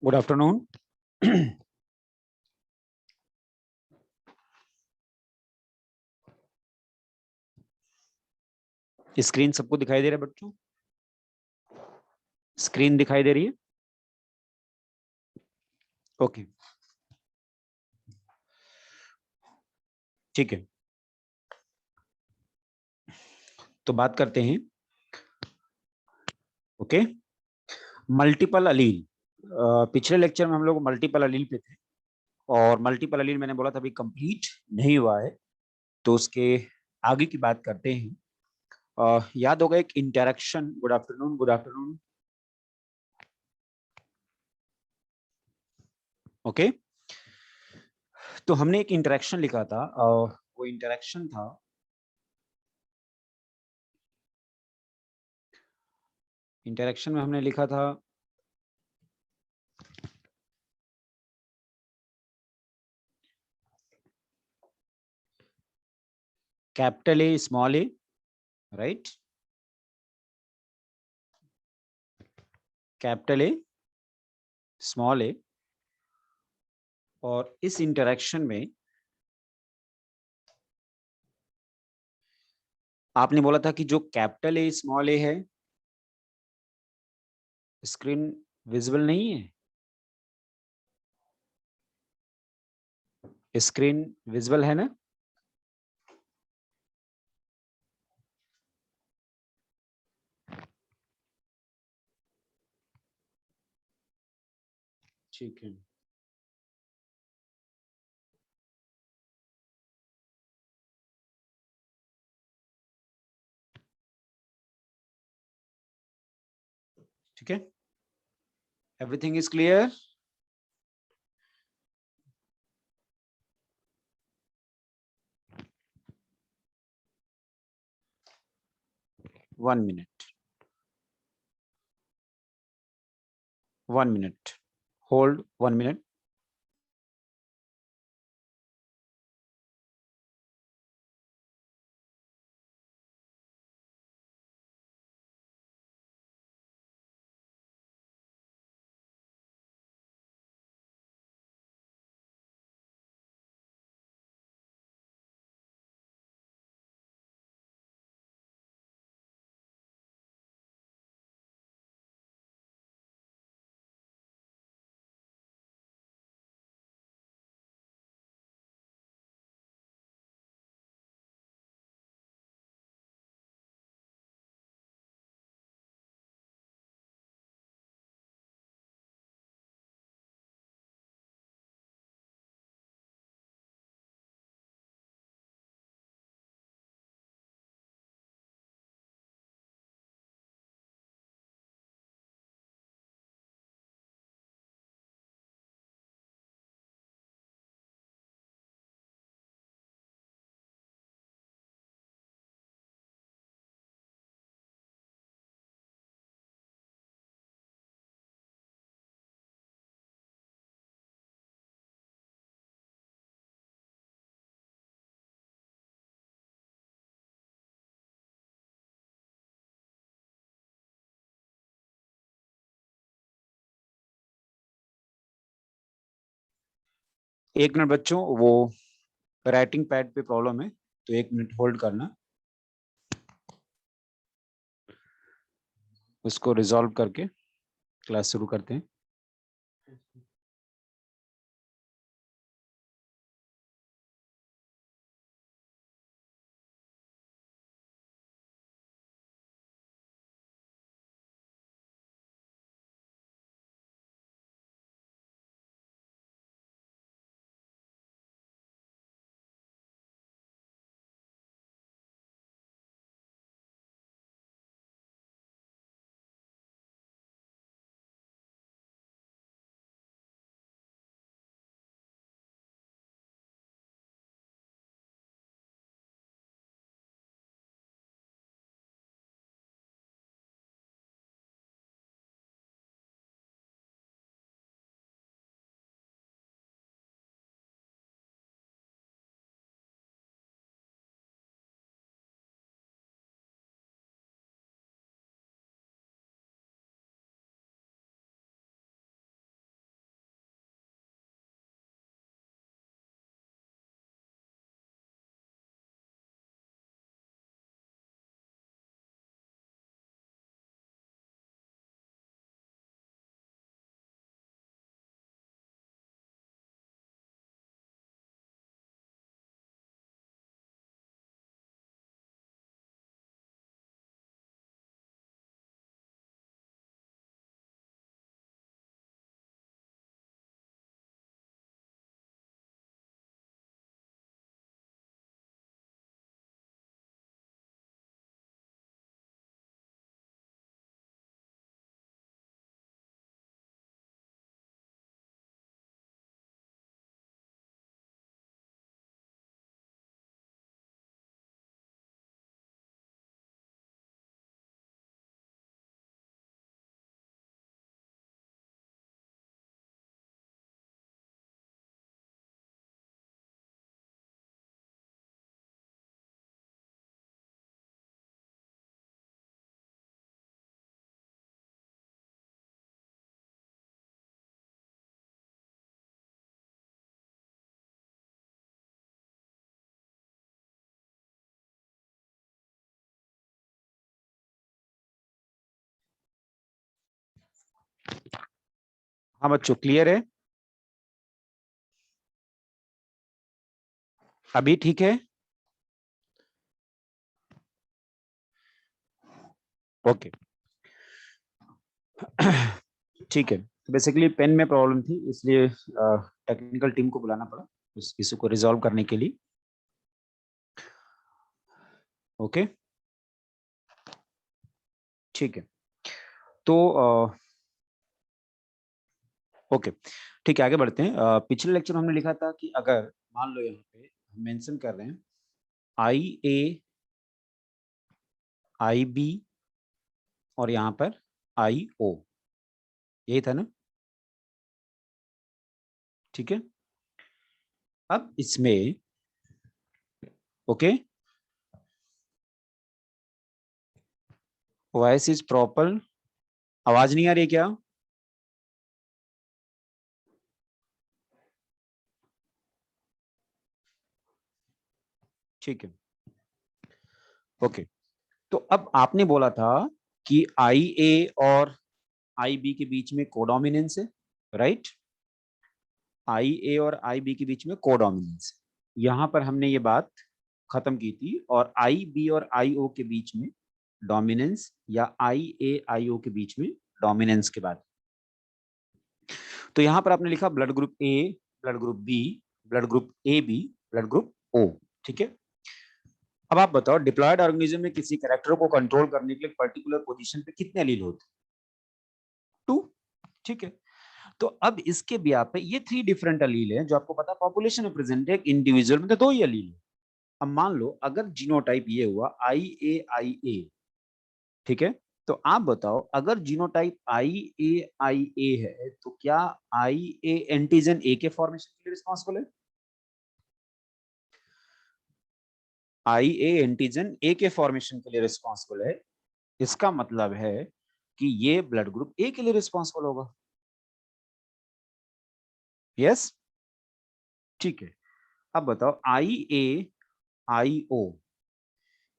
Good afternoon. Screen सबको दिखाई दे रहा है बच्चों? स्क्रीन दिखाई दे रही है? ओके, ठीक है। तो बात करते हैं। Okay, multiple allele. पिछले लेक्चर में हम लोग मल्टीपल अलील पे थे, और मल्टीपल अलील मैंने बोला था अभी कंप्लीट नहीं हुआ है, तो उसके आगे की बात करते हैं। याद होगा एक interaction. Good afternoon, good afternoon. Okay, तो हमने एक इंटरेक्शन लिखा था, वो इंटरेक्शन था इंटरेक्शन में हमने लिखा था capital A small A, right? Capital A small A, और इस इंटरेक्शन में आपने बोला था कि जो कैपिटल ए स्मॉल ए है, स्क्रीन विजिबल नहीं है? स्क्रीन विजिबल है ना? ठीक है, ठीक है। Everything is clear? One minute, one minute, hold 1 minute. एक मिनट बच्चों, वो राइटिंग पैड पे प्रॉब्लम है, तो 1 मिनट होल्ड करना, उसको रिजॉल्व करके क्लास शुरू करते हैं। हाँ बच्चों, क्लियर है? अभी ठीक है? ओके। ठीक है, तो बेसिकली पेन में प्रॉब्लम थी, इसलिए टेक्निकल टीम को बुलाना पड़ा उस इशू को रिजॉल्व करने के लिए। ओके, ठीक है। तो ओके, ठीक है, आगे बढ़ते हैं। पिछले लेक्चर में हमने लिखा था कि अगर मान लो यहाँ पे हम मेंशन कर रहे हैं आई ए आई बी और यहाँ पर आई ओ, यही था ना? ठीक है, अब इसमें ओके, वॉइस इज प्रॉपर। आवाज नहीं आ रही है क्या? ठीक है, ओके। तो अब आपने बोला था कि आई ए और आई बी के बीच में कोडोमिनेंस है, राइट? आई ए और आई बी के बीच में कोडोमिनेंस है, यहां पर हमने ये बात खत्म की थी। और आई बी और आई ओ के बीच में डोमिनेंस, या आई ए आई ओ के बीच में डोमिनेंस के बाद, तो यहां पर आपने लिखा blood group A, blood group B, blood group A B, blood group O. ठीक है, अब आप बताओ डिप्लॉयड ऑर्गेनिज्म में किसी कैरेक्टर को कंट्रोल करने के लिए पर्टिकुलर पोजीशन पे कितने एलील होते हैं? 2। ठीक है, तो अब इसके ब्याह पे ये 3 डिफरेंट अलील हैं, जो आपको पता पॉपुलेशन में प्रेजेंट है, इंडिविजुअल में तो 2 ही अलील है। अब मान लो अगर जीनोटाइप ये हुआ आई ए, ठीक है, तो आप बताओ अगर जीनोटाइप आई ए है तो क्या आई ए एंटीजन ए के फॉर्मेशन के लिए रिस्पॉन्सिबल है? आई ए एंटीजन ए के फॉर्मेशन के लिए रिस्पॉन्सिबल है, इसका मतलब है कि ये ब्लड ग्रुप ए के लिए रिस्पॉन्सिबल होगा। यस, ठीक है। अब बताओ आई ए आई ओ,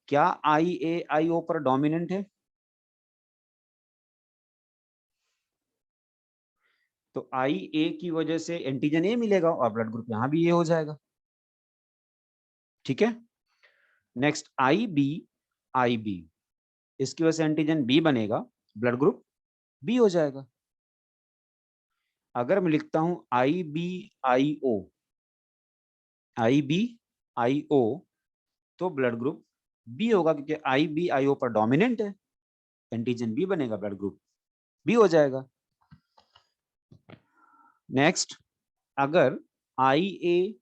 क्या आई ए आई ओ पर डोमिनेंट है? तो आई ए की वजह से एंटीजन ए मिलेगा और ब्लड ग्रुप यहां भी ए हो जाएगा। ठीक है, नेक्स्ट आई बी, इसकी वजह से एंटीजन बी बनेगा, ब्लड ग्रुप बी हो जाएगा। अगर मैं लिखता हूं आई बी आई ओ, तो ब्लड ग्रुप बी होगा, क्योंकि आई बी आई ओ पर डोमिनेंट है, एंटीजन बी बनेगा, ब्लड ग्रुप बी हो जाएगा। नेक्स्ट, अगर आई ए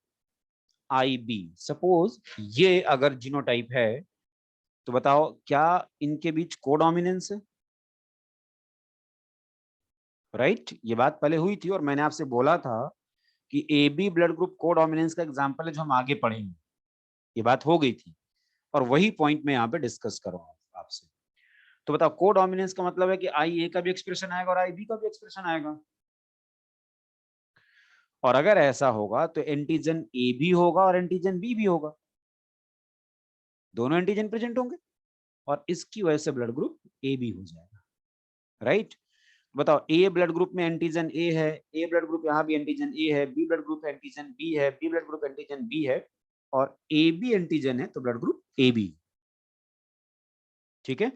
आई बी, सपोज ये अगर जीनोटाइप है, तो बताओ क्या इनके बीच कोडोमिनेंस है? राइट, ये बात पहले हुई थी और मैंने आपसे बोला था कि A B blood group codominance का एग्जांपल है जो हम आगे पढ़ेंगे, ये बात हो गई थी और वही पॉइंट मैं यहाँ पे डिस्कस कर रहा हूँ आपसे। तो बताओ कोडोमिनेंस का मतलब है कि आई ए का भी एक्सप्रेशन आएगा और आई बी का भी एक्सप्रेशन आएगा, और अगर ऐसा होगा तो एंटीजन ए भी होगा और एंटीजन बी भी होगा, दोनों एंटीजन प्रेजेंट होंगे और इसकी वजह से ब्लड ग्रुप ए बी हो जाएगा। राइट, बताओ ए ब्लड ग्रुप में एंटीजन ए है, ए ब्लड ग्रुप यहाँ भी एंटीजन ए है, B blood group antigen B है, B blood group antigen B है, और ए बी एंटीजन है तो ब्लड ग्रुप ए बी। ठीक है,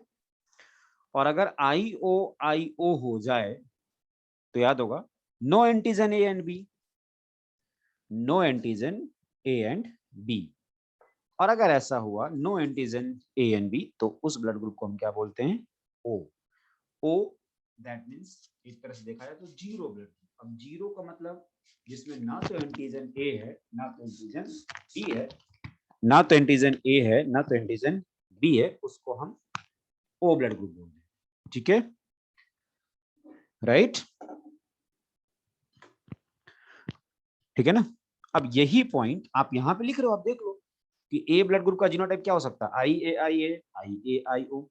और अगर आई ओ हो जाए तो याद होगा no antigen A and B, no antigen A and B. और अगर ऐसा हुआ no antigen A and B, तो उस ब्लड ग्रुप को हम क्या बोलते हैं? ओ। ओ दैट मींस इस तरह से देखा जाए तो जीरो ब्लड ग्रुप। अब जीरो का मतलब जिसमें ना तो एंटीजन ए है ना तो एंटीजन बी है, ना तो एंटीजन ए है ना तो एंटीजन बी है, उसको हम ओ ब्लड ग्रुप बोलते हैं। ठीक है, राइट, ठीक है ना? अब यही पॉइंट आप यहां पे लिख रहे हो, आप देख लो कि ए ब्लड ग्रुप का जीनोटाइप क्या हो सकता है? I A I O.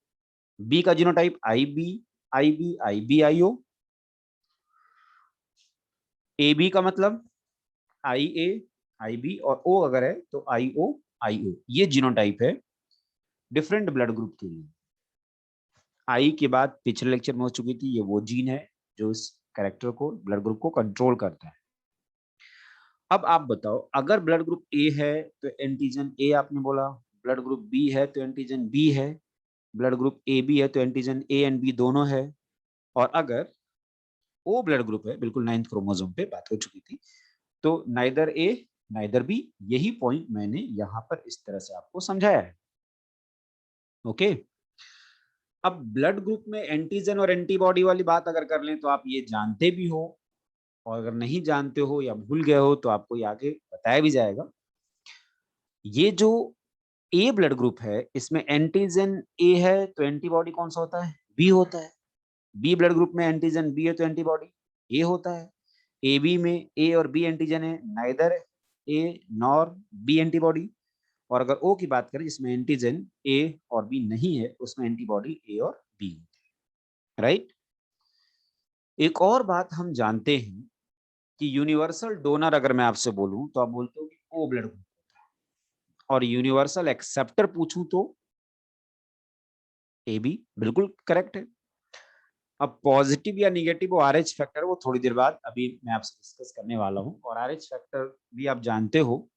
B का genotype I B I O. A B का मतलब आई बी, और ओ अगर है तो आई ओ। ये जीनोटाइप है डिफरेंट ब्लड ग्रुप के लिए। आई के बाद पिछले लेक्चर में हो चुकी थी, ये वो जीन है जो इस कैरेक्टर को, ब्लड ग्रुप को कंट्रोल करता है। अब आप बताओ, अगर ब्लड ग्रुप ए है तो एंटीजन ए आपने बोला, ब्लड ग्रुप बी है तो एंटीजन बी है, ब्लड ग्रुप ए बी है तो एंटीजन ए एंड बी दोनों है, और अगर ओ ब्लड ग्रुप है, बिल्कुल 9th क्रोमोसोम पे बात हो चुकी थी, तो नाइदर ए नाइदर बी। यही पॉइंट मैंने यहां पर इस तरह से आपको समझाया है। ओके, अब ब्लड ग्रुप में एंटीजन और एंटीबॉडी वाली बात अगर कर लें तो आप ये जानते भी हो, और अगर नहीं जानते हो या भूल गए हो तो आपको ये आगे बताया भी जाएगा। ये जो ए ब्लड ग्रुप है इसमें एंटीजन ए है तो एंटीबॉडी कौन सा होता है? बी होता है। बी ब्लड ग्रुप में एंटीजन बी है तो एंटीबॉडी ए होता है। ए बी में ए और बी एंटीजन है, neither A nor be antibody. और अगर ओ की बात करें जिसमें एंटीजन ए और बी नहीं है, उसमें एंटीबॉडी ए और बी होती है। राइट। एक और बात हम जानते हैं कि यूनिवर्सल डोनर अगर मैं आपसे बोलूं तो आप बोलते हो कि ओ ब्लड ग्रुप, और यूनिवर्सल एक्सेप्टर पूछूं तो ए बी। बिल्कुल करेक्ट है। अब पॉजिटिव या निगेटिव वो आरएच फैक्टर, वो थोड़ी देर बाद अभी मैं आपसे डिस्कस करने वाला हूं। और आरएच फैक्टर भी आप जानते हो,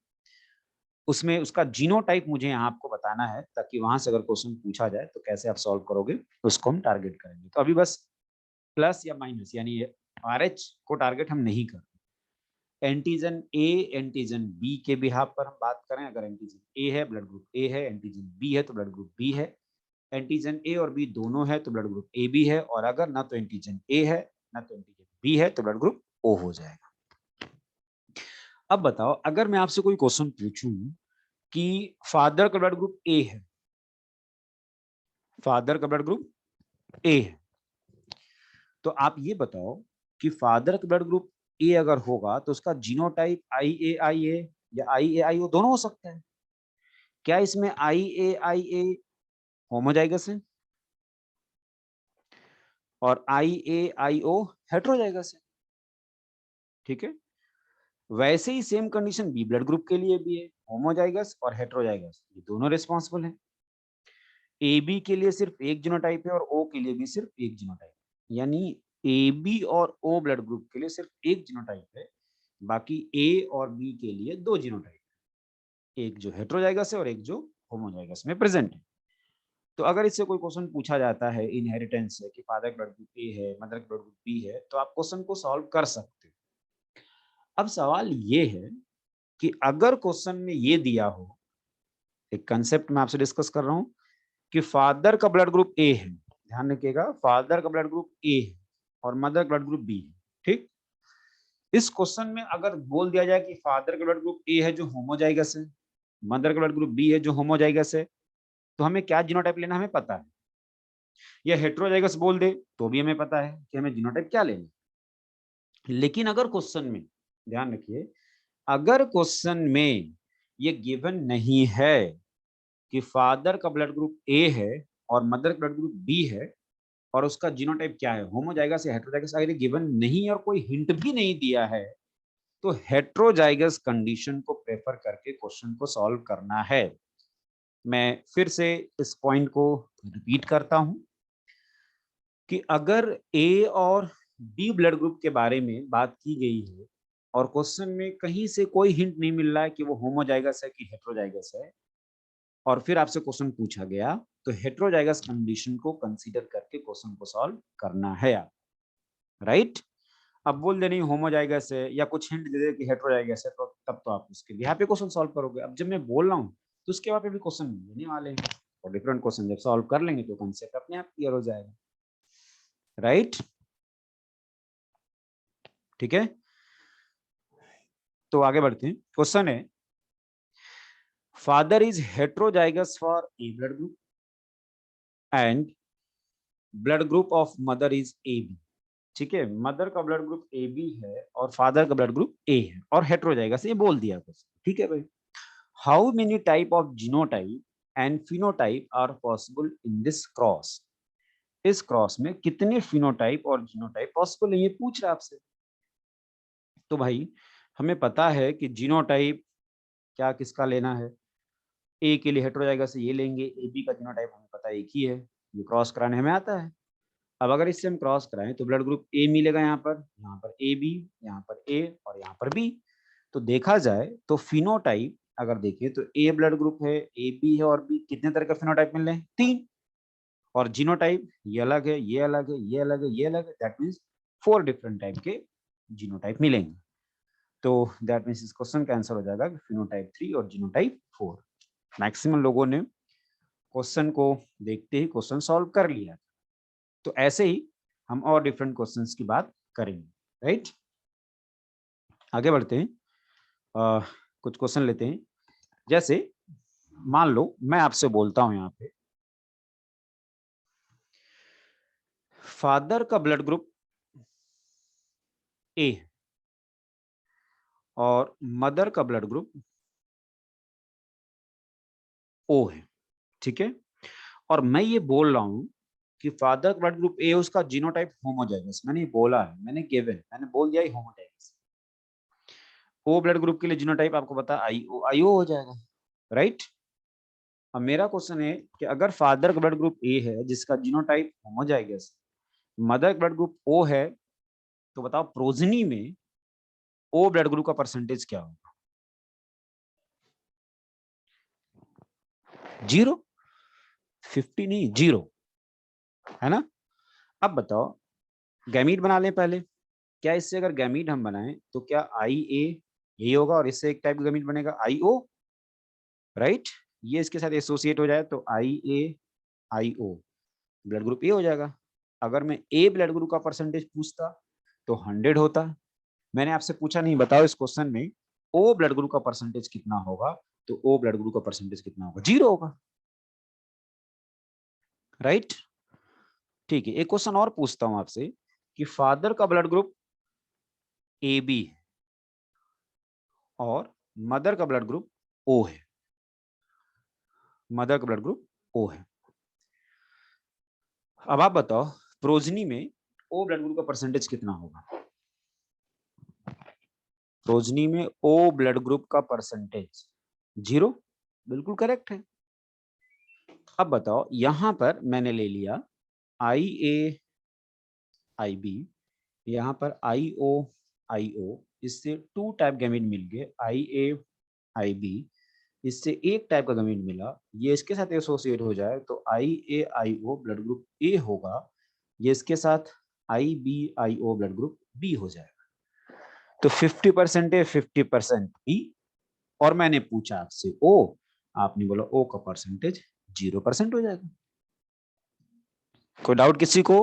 उसमें उसका जीनोटाइप मुझे यहाँ आपको बताना है, ताकि वहां से अगर क्वेश्चन पूछा जाए तो कैसे आप सॉल्व करोगे उसको हम टारगेट करेंगे। तो अभी बस प्लस या माइनस यानी आरएच को टारगेट हम नहीं कर। एंटीजन ए एंटीजन बी के बिहाफ पर हम बात करें, अगर एंटीजन ए है ब्लड ग्रुप ए है, एंटीजन बी है तो ब्लड ग्रुप बी है, एंटीजन ए और बी दोनों है तो ब्लड ग्रुप ए बी है, और अगर ना तो एंटीजन ए है ना तो एंटीजन बी है तो ब्लड ग्रुप ओ हो जाएगा। अब बताओ, अगर मैं आपसे कोई क्वेश्चन पूछूं कि फादर का ब्लड ग्रुप ए है, फादर का ब्लड ग्रुप ए है, तो आप ये बताओ कि फादर का ब्लड ग्रुप ए अगर होगा तो उसका जीनोटाइप आई ए या आई ओ दोनों हो सकता है। क्या इसमें आई ए होमोजाइगस है और आई ओ हेट्रोजाइगस है? ठीक है। वैसे ही same condition B blood group के लिए भी है, होमोजाइगस और हेट्रोजाइगस ये दोनों रिस्पॉन्सिबल हैं। ए बी के लिए सिर्फ एक जीनोटाइप है और ओ के लिए भी सिर्फ एक जीनोटाइप, यानी ए बी और ओ ब्लड ग्रुप के लिए सिर्फ एक जीनोटाइप है, बाकी ए और बी के लिए दो जीनोटाइप, एक जो हेट्रोजाइगस है और एक जो होमोजाइगस में प्रेजेंट है। तो अगर इससे कोई क्वेश्चन पूछा जाता है इनहेरिटेंस से कि फादर ब्लड ग्रुप ए है, मदर ब्लड ग्रुप बी है, तो आप क्वेश्चन को सॉल्व कर सकते हो। अब सवाल ये है कि अगर क्वेश्चन में ये दिया हो, एक कंसेप्ट मैं आपसे डिस्कस कर रहा हूं कि फादर का ब्लड ग्रुप ए है, ध्यान रखिएगा, फादर का ब्लड ग्रुप ए है और मदर ब्लड ग्रुप बी है। ठीक। इस क्वेश्चन में अगर बोल दिया जाए कि फादर का ब्लड ग्रुप ए है जो होमोजाइगस है, मदर का ब्लड ग्रुप बी है जो होमोजाइगस है, तो हमें क्या जीनोटाइप लेना हमें पता है। या हेट्रोजाइगस बोल दे तो भी हमें पता है कि हमें जीनोटाइप क्या लेना। लेकिन अगर क्वेश्चन में, ध्यान रखिए, अगर क्वेश्चन में ये गिवन नहीं है कि फादर का ब्लड ग्रुप ए है और मदर का ब्लड ग्रुप बी है और उसका जीनोटाइप क्या है, होमोजाइगस या हेट्रोजाइगस, अगर ये गिवन नहीं और कोई हिंट भी नहीं दिया है, तो हेट्रोजाइगस कंडीशन को प्रेफर करके क्वेश्चन को सॉल्व करना है। मैं फिर से इस पॉइंट को रिपीट करता हूं कि अगर ए और बी ब्लड ग्रुप के बारे में बात की गई है और क्वेश्चन में कहीं से कोई हिंट नहीं मिल रहा है कि वो होमोजाइगस है कि हेट्रोजाइगस है, और फिर आपसे क्वेश्चन पूछा गया, तो हेट्रोजाइगस कंडीशन को कंसीडर करके क्वेश्चन को सॉल्व करना है आप। राइट। अब बोल दे नहीं होमोजाइगस है या कुछ हिंट दे दे कि हेट्रोजाइगस है, तो तब तो आप उसके यहाँ पे क्वेश्चन सॉल्व करोगे। अब जब मैं बोल रहा हूँ तो उसके वहां पे भी क्वेश्चन देने वाले हैं, और डिफरेंट क्वेश्चन जब सॉल्व कर लेंगे तो कंसेप्ट अपने आप क्लियर हो जाएगा। राइट। ठीक है, तो आगे बढ़ते हैं। क्वेश्चन है, father is heterozygous for A blood group and blood group of mother is A B. ठीक है, मदर का ब्लड ग्रुप ए बी है और फादर का ब्लड ग्रुप ए है और हेट्रोजाइगस, ये बोल दिया क्वेश्चन। ठीक है भाई, how many type of genotype and phenotype are possible in this cross? इस क्रॉस में कितने फिनोटाइप और जीनोटाइप पॉसिबल है, ये पूछ रहा है आपसे। तो भाई हमें पता है कि जीनोटाइप क्या किसका लेना है, ए के लिए हेट्रोजाइगस से ये लेंगे, ए बी का जीनोटाइप हमें पता है एक ही है, ये क्रॉस कराने हमें आता है। अब अगर इससे हम क्रॉस कराएं तो ब्लड ग्रुप ए मिलेगा, यहाँ पर ए बी, यहाँ पर ए और यहाँ पर बी। तो देखा जाए तो फिनोटाइप अगर देखें तो ए ब्लड ग्रुप है, ए बी है और बी, कितने तरह के फिनोटाइप मिल रहे हैं? 3। और जीनोटाइप ये अलग है, ये अलग है, ये अलग है, ये अलग है, दैट मीन्स 4 डिफरेंट टाइप के जीनोटाइप मिलेंगे। तो दैट मीन्स इस क्वेश्चन का आंसर हो जाएगा फिनोटाइप 3 और जीनोटाइप 4। मैक्सिमम लोगों ने क्वेश्चन को देखते ही क्वेश्चन सॉल्व कर लिया। तो ऐसे ही हम और डिफरेंट क्वेश्चंस की बात करेंगे, राइट। आगे बढ़ते हैं, कुछ क्वेश्चन लेते हैं। जैसे मान लो मैं आपसे बोलता हूं यहाँ पे फादर का ब्लड ग्रुप ए और मदर का ब्लड ग्रुप ओ है, ठीक है। और मैं ये बोल रहा हूं कि फादर का ब्लड ग्रुप ए, उसका जीनोटाइप होमोजाइगस, मैंने बोला है, मैंने गिवन, मैंने बोल दिया होमोजाइगस। ओ ब्लड ग्रुप के लिए जीनोटाइप आपको पता आईओ, आईओ हो जाएगा, राइट। अब मेरा क्वेश्चन है कि अगर फादर का ब्लड ग्रुप ए है जिसका जीनोटाइप होमोजाइगस, मदर का ब्लड ग्रुप ओ है, तो बताओ प्रोजनी में ओ ब्लड ग्रुप का परसेंटेज क्या होगा? 0, 50 नहीं, 0, है ना। अब बताओ गैमीट बना लें पहले। क्या इससे अगर गैमीट हम बनाएं तो क्या आई ए यही होगा और इससे एक टाइप का गैमीट बनेगा आई ओ, राइट। ये इसके साथ एसोसिएट हो जाए तो आई A I O, blood group ए हो जाएगा। अगर मैं ए ब्लड ग्रुप का परसेंटेज पूछता तो 100 होता। मैंने आपसे पूछा नहीं, बताओ इस क्वेश्चन में ओ ब्लड ग्रुप का परसेंटेज कितना होगा, तो ओ ब्लड ग्रुप का परसेंटेज कितना होगा? 0 होगा, राइट। ठीक है, एक क्वेश्चन और पूछता हूं आपसे कि फादर का ब्लड ग्रुप ए बी और मदर का ब्लड ग्रुप ओ है, मदर का ब्लड ग्रुप ओ है। अब आप बताओ प्रोजनी में ओ ब्लड ग्रुप का परसेंटेज कितना होगा? प्रोजनी में ओ ब्लड ग्रुप का परसेंटेज 0, बिल्कुल करेक्ट है। अब बताओ यहां पर मैंने ले लिया आई ए आई बी, यहाँ पर आई ओ, इससे 2 टाइप गैमीट मिल गए, आई ए आई बी, इससे एक टाइप का गैमीट मिला, ये इसके साथ एसोसिएट हो जाए तो आई A I O blood group ए होगा, ये इसके साथ I B I O blood group B हो जाएगा। तो 50% है, 50% बी। और मैंने पूछा आपसे ओ, आपने बोला ओ का परसेंटेज 0% हो जाएगा। कोई डाउट किसी को?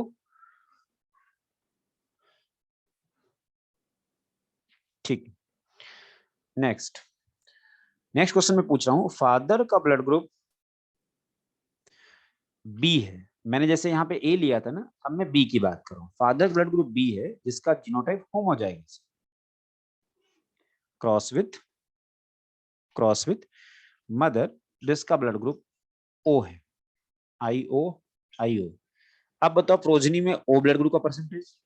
ठीक, नेक्स्ट क्वेश्चन में पूछ रहा हूं फादर का ब्लड ग्रुप बी है। मैंने जैसे यहाँ पे ए लिया था ना, अब मैं बी की बात कर रहा हूँ। फादर ब्लड ग्रुप बी है जिसका genotype homozygous, cross with mother जिसका ब्लड ग्रुप ओ है, आई ओ आई ओ। अब बताओ प्रोजनी में ओ ब्लड ग्रुप का परसेंटेज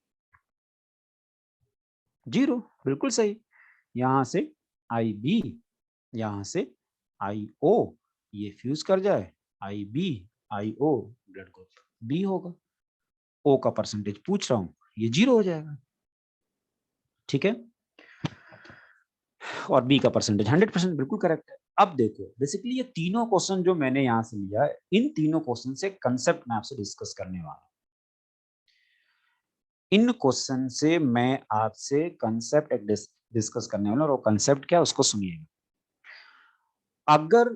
0, बिल्कुल सही। यहां से आई बी, यहां से आई ओ, ये फ्यूज कर जाए I B I O, blood group B होगा। ओ का परसेंटेज पूछ रहा हूं, ये 0 हो जाएगा, ठीक है। और बी का परसेंटेज 100%, बिल्कुल करेक्ट है। अब देखो बेसिकली ये तीनों क्वेश्चन जो मैंने यहां से लिया है, इन तीनों क्वेश्चन से कंसेप्ट मैं आपसे डिस्कस करने वाला हूं। इन क्वेश्चन से मैं आपसे कंसेप्ट एक डिस्कस करने वाला हूं, और वो कंसेप्ट क्या उसको सुनिएगा। अगर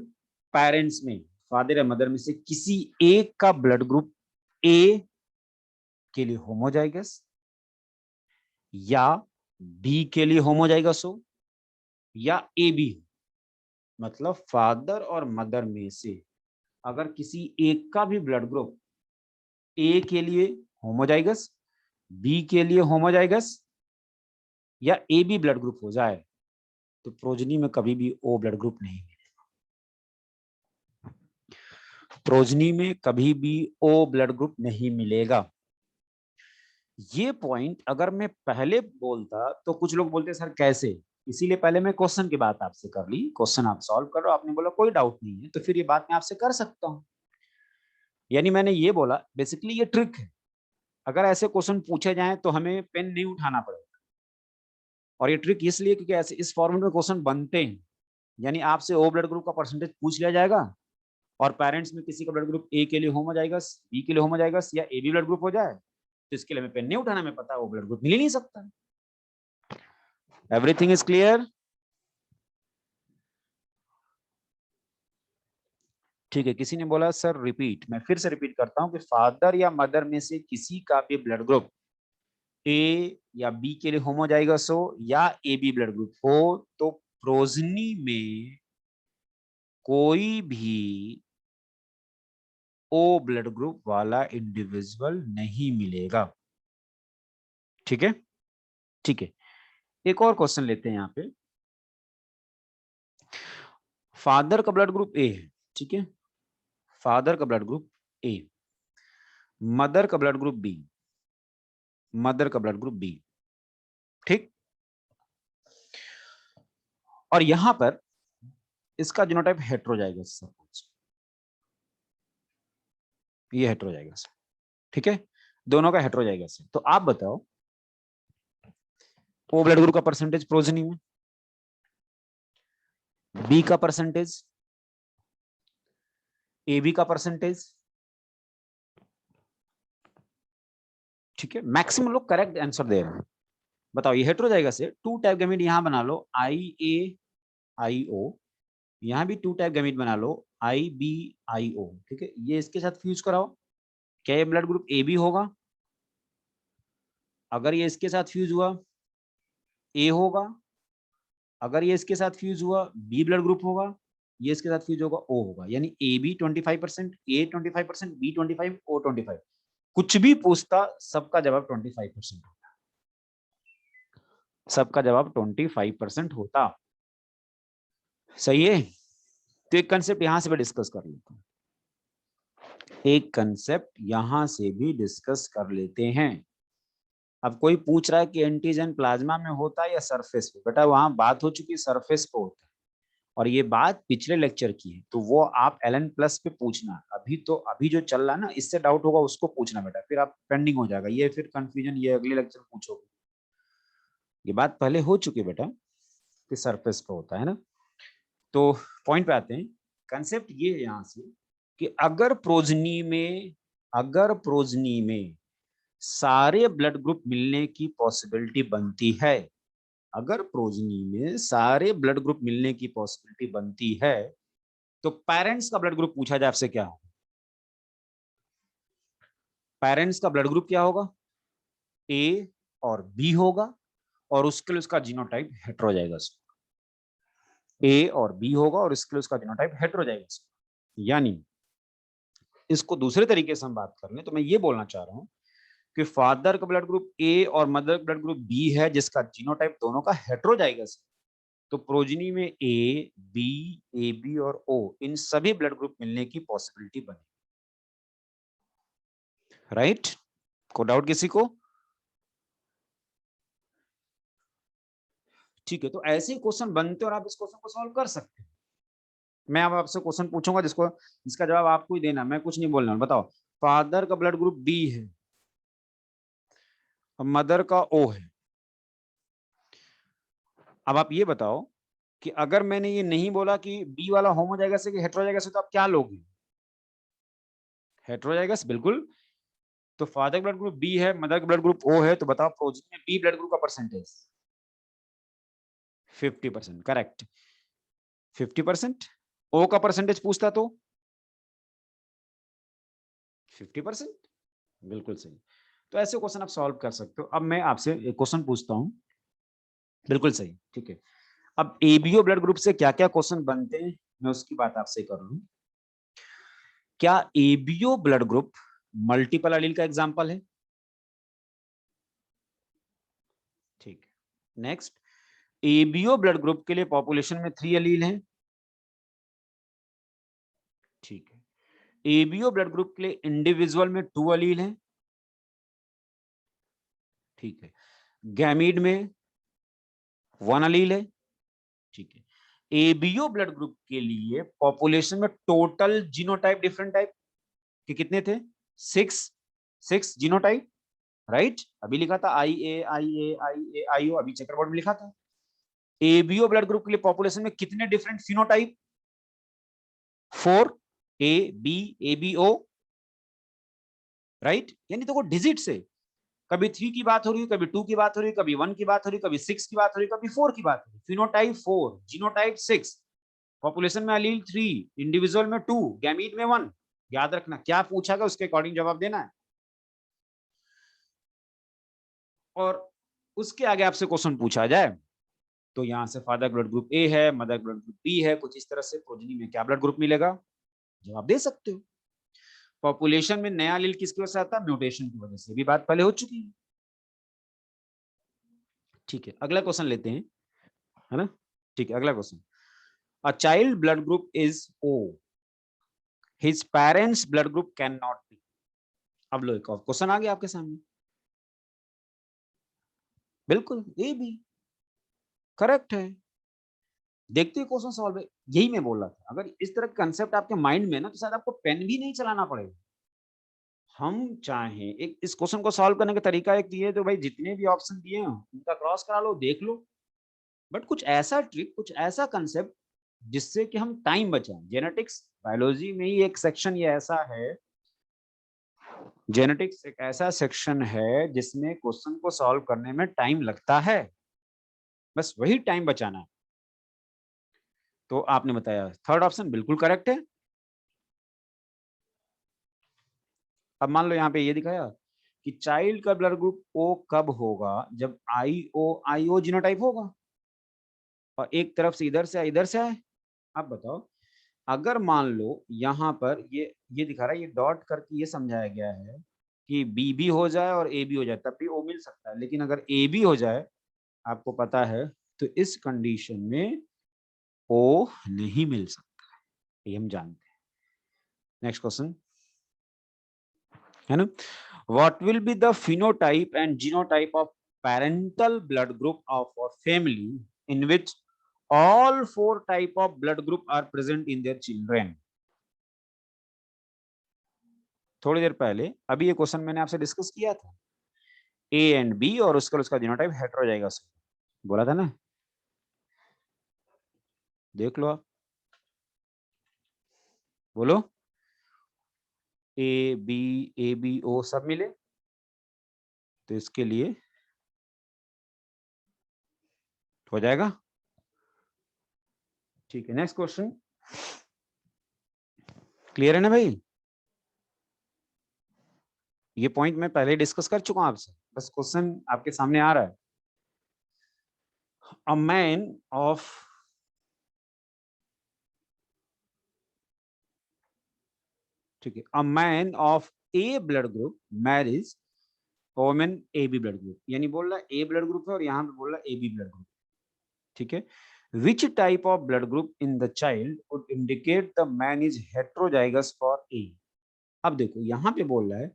पेरेंट्स में, फादर या मदर में से किसी एक का ब्लड ग्रुप ए के लिए होमोजाइगस या बी के लिए होमोजाइगस हो या ए बी, मतलब फादर और मदर में से अगर किसी एक का भी ब्लड ग्रुप ए के लिए होमोजाइगस, बी के लिए होमोजाइगस या ए बी ब्लड ग्रुप हो जाए, तो प्रोजनी में कभी भी ओ ब्लड ग्रुप नहीं मिलेगा। प्रोजनी में कभी भी ओ ब्लड ग्रुप नहीं मिलेगा। ये पॉइंट अगर मैं पहले बोलता तो कुछ लोग बोलते सर कैसे, इसीलिए पहले मैं क्वेश्चन की बात आपसे कर ली। क्वेश्चन आप सॉल्व कर रहे हो, आपने बोला कोई डाउट नहीं है, तो फिर ये बात मैं आपसे कर सकता हूं। यानी मैंने ये बोला बेसिकली ये ट्रिक है, अगर ऐसे क्वेश्चन पूछे जाएं तो हमें पेन नहीं उठाना पड़ेगा। और ये ट्रिक इसलिए क्योंकि ऐसे इस फॉर्मेट में क्वेश्चन बनते हैं, यानी आपसे ओ ब्लड ग्रुप का परसेंटेज पूछ लिया जाएगा और पेरेंट्स में किसी का ब्लड ग्रुप ए के लिए होमोजाइगस, बी के लिए होमोजाइगस या ए बी ब्लड ग्रुप हो जाए तो इसके लिए हमें पेन नहीं उठाना, हमें पता है वो ब्लड ग्रुप मिल ही नहीं सकता। Everything is clear? ठीक है, किसी ने बोला सर रिपीट, मैं फिर से रिपीट करता हूं कि फादर या मदर में से किसी का भी ब्लड ग्रुप ए या बी के लिए होमोजाइगस हो या ए बी ब्लड ग्रुप हो तो प्रोजनी में कोई भी ओ ब्लड ग्रुप वाला इंडिविजुअल नहीं मिलेगा। ठीक है, ठीक है। एक और क्वेश्चन लेते हैं यहाँ पे। फादर का ब्लड ग्रुप ए है, ठीक है, फादर का ब्लड ग्रुप ए, मदर का ब्लड ग्रुप बी, मदर का ब्लड ग्रुप बी, ठीक। और यहां पर इसका जीनोटाइप हेटेरोजाइगस, सपोज ये हेटेरोजाइगस, ठीक है, दोनों का हेटेरोजाइगस है। तो आप बताओ ओ ब्लड ग्रुप का परसेंटेज प्रोजनी में, बी का परसेंटेज, ए बी का परसेंटेज, ठीक है, मैक्सिमम लोग करेक्ट आंसर दे रहे हैं। बताओ ये हेटेरोजाइगस है, टू टाइप गैमीट यहां बना लो आई ए आई ओ, यहां भी टू टाइप गैमीट बना लो आई बी आई ओ, ठीक है, ये इसके साथ फ्यूज कराओ, क्या ये ब्लड ग्रुप ए बी होगा? अगर ये इसके साथ फ्यूज हुआ ए होगा, अगर ये इसके साथ फ्यूज हुआ बी ब्लड ग्रुप होगा, ये इसके साथ फ्यूज होगा ओ होगा, यानी ए बी 25%, ए 25%, बी 25, ओ 25। कुछ भी पूछता सबका जवाब 25% होता, सबका जवाब 25% होता। सही है, तो एक कंसेप्ट यहां से भी डिस्कस कर लेते हैं, एक कंसेप्ट यहां से भी डिस्कस कर लेते हैं। अब कोई पूछ रहा है कि एंटीजन प्लाज्मा में होता है या सरफेस पे, बेटा वहां बात हो चुकी है सरफेस पे होता है, और ये बात पिछले लेक्चर की है, तो वो आप एलन प्लस पे पूछना। अभी तो अभी जो चल रहा है ना, इससे डाउट होगा उसको पूछना बेटा, फिर आप पेंडिंग हो जाएगा, ये फिर कंफ्यूजन ये अगले लेक्चर पूछोगे। ये बात पहले हो चुकी है बेटा कि सरफेस पे होता है ना। तो पॉइंट पे आते हैं, कंसेप्ट ये है यहाँ से कि अगर प्रोजनी में सारे ब्लड ग्रुप मिलने की पॉसिबिलिटी बनती है, अगर प्रोजनी में सारे ब्लड ग्रुप मिलने की पॉसिबिलिटी बनती है तो पेरेंट्स का ब्लड ग्रुप पूछा जाए आपसे क्या होगा? पेरेंट्स का ब्लड ग्रुप क्या होगा? ए और बी होगा, और उसके लिए उसका जीनोटाइप हेटेरोजाइगस, ए और बी होगा और इसके लिए उसका जीनोटाइप हेटेरोजाइगस। यानी इसको दूसरे तरीके से हम बात कर लें तो मैं ये बोलना चाह रहा हूं कि फादर का ब्लड ग्रुप ए और मदर का ब्लड ग्रुप बी है जिसका जीनोटाइप दोनों का हेटेरोजाइगस है, तो प्रोजनी में ए बी, ए बी और ओ इन सभी ब्लड ग्रुप मिलने की पॉसिबिलिटी बनी। राइट, को डाउट किसी को? ठीक है, तो ऐसे ही क्वेश्चन बनते और आप इस क्वेश्चन को सॉल्व कर सकते हैं। मैं अब आपसे क्वेश्चन पूछूंगा जिसका जवाब आपको ही देना, मैं कुछ नहीं बोलना। बताओ फादर का ब्लड ग्रुप बी है और मदर का ओ है, अब आप ये बताओ कि अगर मैंने ये नहीं बोला कि बी वाला होमोजाइगस है कि हेटेरोजाइगस है तो आप क्या लोगे? हेटेरोजाइगस, बिल्कुल। तो फादर ब्लड ग्रुप बी है, मदर का ब्लड ग्रुप ओ है, तो बताओ प्रोजनी में बी ब्लड ग्रुप का परसेंटेज 50%, करेक्ट। 50%, ओ का परसेंटेज पूछता तो 50%, बिल्कुल सही। तो ऐसे क्वेश्चन आप सॉल्व कर सकते हो। अब मैं आपसे एक क्वेश्चन पूछता हूं, बिल्कुल सही, ठीक है। अब एबीओ ब्लड ग्रुप से क्या क्या क्वेश्चन बनते हैं मैं उसकी बात आपसे कर रहा हूं। क्या ABO blood group multiple allele का एग्जांपल है? ठीक है, नेक्स्ट, एबीओ ब्लड ग्रुप के लिए पॉपुलेशन में 3 एलील हैं, ठीक है। एबीओ ब्लड ग्रुप के लिए इंडिविजुअल में 2 एलील हैं, ठीक है। गैमीड में 1 एलील है, ठीक है। एबीओ ब्लड ग्रुप के लिए पॉपुलेशन में टोटल जीनोटाइप डिफरेंट टाइप के कितने थे? 6 जीनोटाइप, राइट। अभी लिखा था आई ओ, अभी चेकरबोर्ड में लिखा था। एबीओ ब्लड ग्रुप के लिए पॉपुलेशन में कितने different phenotype? 4 A B ABO, right. यानी देखो डिजिट से कभी 3 की बात हो रही है, कभी 2 की बात हो रही है, कभी 1 की बात हो रही है, कभी 6 की बात हो रही है, कभी 4 की बात हो रही है। फिनोटाइप 4, जीनोटाइप 6, पॉपुलेशन में अलील 3, इंडिविजुअल में 2, गैमीट में 1। याद रखना क्या पूछा गया उसके अकॉर्डिंग जवाब देना है। और उसके आगे आपसे क्वेश्चन पूछा जाए तो यहां से फादर ब्लड ग्रुप ए है, मदर ब्लड ग्रुप बी है, कुछ इस तरह से प्रोजनी में क्या ब्लड ग्रुप मिलेगा, जवाब दे सकते हो। पॉपुलेशन में नया एलील किसकी वजह से आता है? म्यूटेशन की वजह से, भी बात पहले हो चुकी है। ठीक है, अगला क्वेश्चन लेते हैं, है ना। ठीक है, अगला question, a child blood group is O, his parents blood group can not be. अब लो एक और क्वेश्चन आ गया आपके सामने, बिल्कुल ए बी करेक्ट है। देखते ही क्वेश्चन सॉल्व है, यही मैं बोल रहा था। अगर इस तरह का कंसेप्ट आपके माइंड में ना तो शायद आपको पेन भी नहीं चलाना पड़ेगा। हम चाहें एक इस क्वेश्चन को सॉल्व करने का तरीका एक ये, तो भाई जितने भी ऑप्शन दिए हैं उनका क्रॉस करा लो, देख लो। बट कुछ ऐसा ट्रिक, कुछ ऐसा कंसेप्ट जिससे कि हम टाइम बचाएं। जेनेटिक्स बायोलॉजी में ही एक सेक्शन ये ऐसा है, जेनेटिक्स एक ऐसा सेक्शन है जिसमें क्वेश्चन को सॉल्व करने में टाइम लगता है, बस वही टाइम बचाना है। तो आपने बताया थर्ड ऑप्शन बिल्कुल करेक्ट है। अब मान लो यहाँ पे ये दिखाया कि चाइल्ड का ब्लड ग्रुप ओ कब होगा? जब आई ओ जीनोटाइप होगा और एक तरफ से इधर से आए, इधर से आए। अब बताओ, अगर मान लो यहाँ पर ये दिखा रहा है, ये डॉट करके ये समझाया गया है कि बी भी हो जाए और ए भी हो जाए तब भी ओ मिल सकता है, लेकिन अगर ए भी हो जाए, आपको पता है, तो इस कंडीशन में ओ नहीं मिल सकता है, ये हम जानते हैं। नेक्स्ट क्वेश्चन, है ना, what will be the phenotype and genotype of parental blood group of a family in which all 4 type of blood group are present in their children? थोड़ी देर पहले अभी ये क्वेश्चन मैंने आपसे डिस्कस किया था, ए एंड बी और उसका जीनोटाइप हेटेरोजाइगस बोला था ना, देख लो आप, बोलो। ए बी ओ सब मिले तो इसके लिए हो जाएगा। ठीक है, नेक्स्ट क्वेश्चन, क्लियर है ना भाई? ये पॉइंट मैं पहले डिस्कस कर चुका हूं आपसे, बस क्वेश्चन आपके सामने आ रहा है। A man of ठीक है, a man of A blood group marries woman AB blood group, यानी बोल रहा है A blood group है और यहाँ पे बोल रहा है AB blood group। ठीक है, which type of blood group in the child would indicate the man is heterozygous for A? अब देखो यहाँ पे बोल रहा है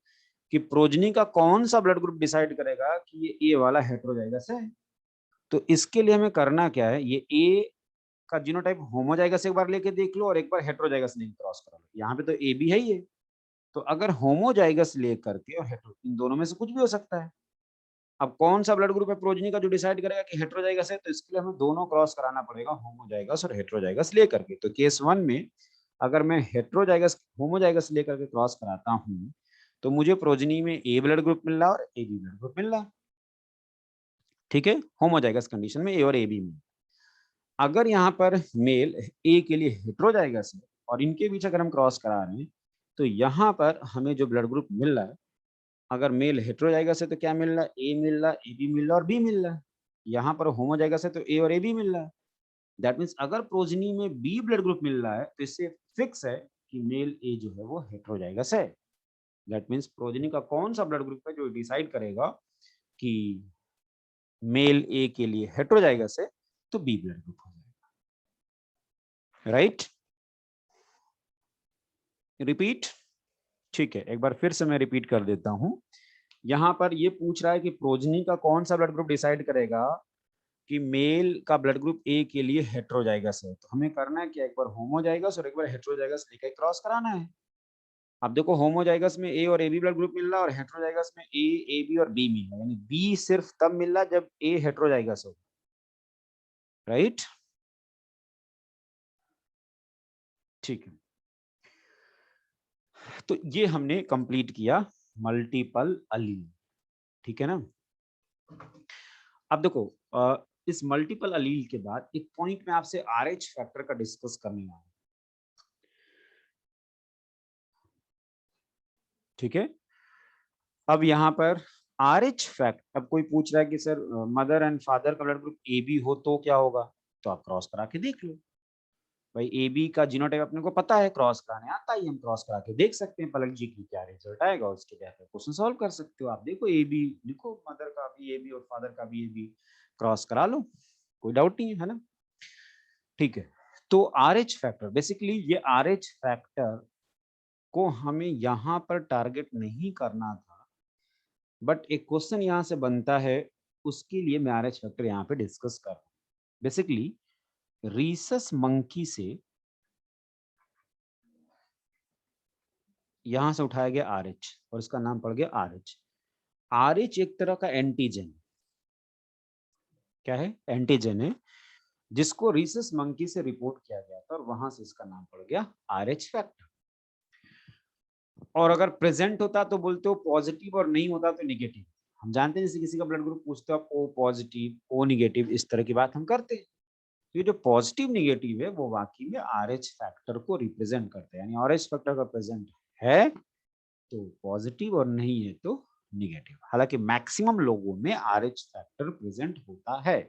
कि प्रोजनी का कौन सा ब्लड ग्रुप डिसाइड करेगा कि ये ए वाला हेटेरोजाइगस है। तो इसके लिए हमें करना क्या है, ये ए का जीनोटाइप होमोजाइगस एक बार लेके देख लो और एक बार हेटेरोजाइगस लेके क्रॉस करा लो। यहाँ पे तो ए बी है ये, तो अगर होमोजाइगस लेकर के और हेटेरो, इन दोनों में से कुछ भी हो सकता है। अब कौन सा ब्लड ग्रुप है प्रोजनी का जो डिसाइड करेगा कि हेटेरोजाइगस है, तो इसके लिए हमें दोनों क्रॉस कराना पड़ेगा, होमोजाइगस और हेटेरोजाइगस लेकर के। तो केस 1 में अगर मैं हेटेरोजाइगस होमोजाइगस लेकर के क्रॉस कराता हूँ तो मुझे प्रोजनी में ए ब्लड ग्रुप मिल रहा है और ए बी ब्लड ग्रुप मिल रहा है। ठीक है, होमोजाइगस कंडीशन में ए और ए बी में। अगर यहाँ पर मेल ए के लिए हेटेरोजाइगस है और इनके बीच अगर हम क्रॉस करा रहे हैं तो यहाँ पर हमें जो ब्लड ग्रुप मिल रहा है, अगर मेल हेटेरोजाइगस है तो क्या मिल रहा है? ए मिल रहा है, ए बी मिल रहा है और बी मिल रहा है। यहाँ पर होमोजाइगस है तो ए और ए बी मिल रहा है। दैट मीन्स अगर प्रोजनी में बी ब्लड ग्रुप मिल रहा है तो इससे फिक्स है कि मेल ए जो है वो हेटेरोजाइगस है। दैट मीन्स प्रोजनी का कौन सा ब्लड ग्रुप है जो डिसाइड करेगा कि मेल ए के लिए हेटेरोजाइगस है, तो बी ब्लड ग्रुप हो जाएगा। Right, repeat. ठीक है, एक बार फिर से मैं रिपीट कर देता हूं। यहाँ पर ये पूछ रहा है कि प्रोजनी का कौन सा ब्लड ग्रुप डिसाइड करेगा कि मेल का ब्लड ग्रुप ए के लिए हेटेरोजाइगस है। तो हमें करना है कि एक बार होमोजाइगस और एक बार हेटेरोजाइगस लेकर क्रॉस कराना है। अब देखो होमोजाइगस में ए और एबी ब्लड ग्रुप मिल रहा है और हेट्रोजाइगस में ए, एबी और बी मिल रहा है, यानी बी सिर्फ तब मिल रहा है जब ए हेट्रोजाइगस हो, राइट? ठीक है, तो ये हमने कंप्लीट किया मल्टीपल अलील, ठीक है ना? अब देखो इस मल्टीपल अलील के बाद एक पॉइंट में आपसे आरएच फैक्टर का डिस्कस करने वाला हूं, ठीक है? अब यहाँ पर आरएच फैक्ट, अब कोई पूछ रहा है कि सर मदर एंड फादर का ब्लड ग्रुप ए बी हो तो क्या होगा? तो आप क्रॉस करा के देख लो भाई, ए बी का जीनोटाइप अपने को पता है, क्रॉस कराने आता ही, हम क्रॉस करा के देख सकते हैं पलक जी की क्या रिजल्ट आएगा, उसके बाद क्वेश्चन सॉल्व कर सकते हो आप। देखो ए बी लिखो, मदर का भी ए बी और फादर का भी ए बी, क्रॉस करा लो, कोई डाउट नहीं है ना? ठीक है, तो आर एच फैक्टर, बेसिकली ये आर एच फैक्टर को हमें यहाँ पर टारगेट नहीं करना था, बट एक क्वेश्चन यहाँ से बनता है, उसके लिए मैं आर एच फैक्टर यहाँ पे डिस्कस कर रहा हूँ। बेसिकली रीसस मंकी से यहां से उठाया गया आर एच और इसका नाम पड़ गया आर एच। आर एच एक तरह का एंटीजन, क्या है? एंटीजन है, जिसको रीसस मंकी से रिपोर्ट किया गया था और वहां से इसका नाम पड़ गया आर एच फैक्टर। और अगर प्रेजेंट होता तो बोलते हो पॉजिटिव और नहीं होता तो निगेटिव। हम जानते हैं जैसे किसी का ब्लड ग्रुप पूछते हो आप ओ पॉजिटिव ओ निगेटिव, इस तरह की बात हम करते हैं। ये जो पॉजिटिव निगेटिव है वो वाकई में आर एच फैक्टर को रिप्रेजेंट करते हैं, यानी आर एच फैक्टर का प्रेजेंट है तो पॉजिटिव और नहीं है तो निगेटिव। हालांकि मैक्सिमम लोगों में आर एच फैक्टर प्रेजेंट होता है।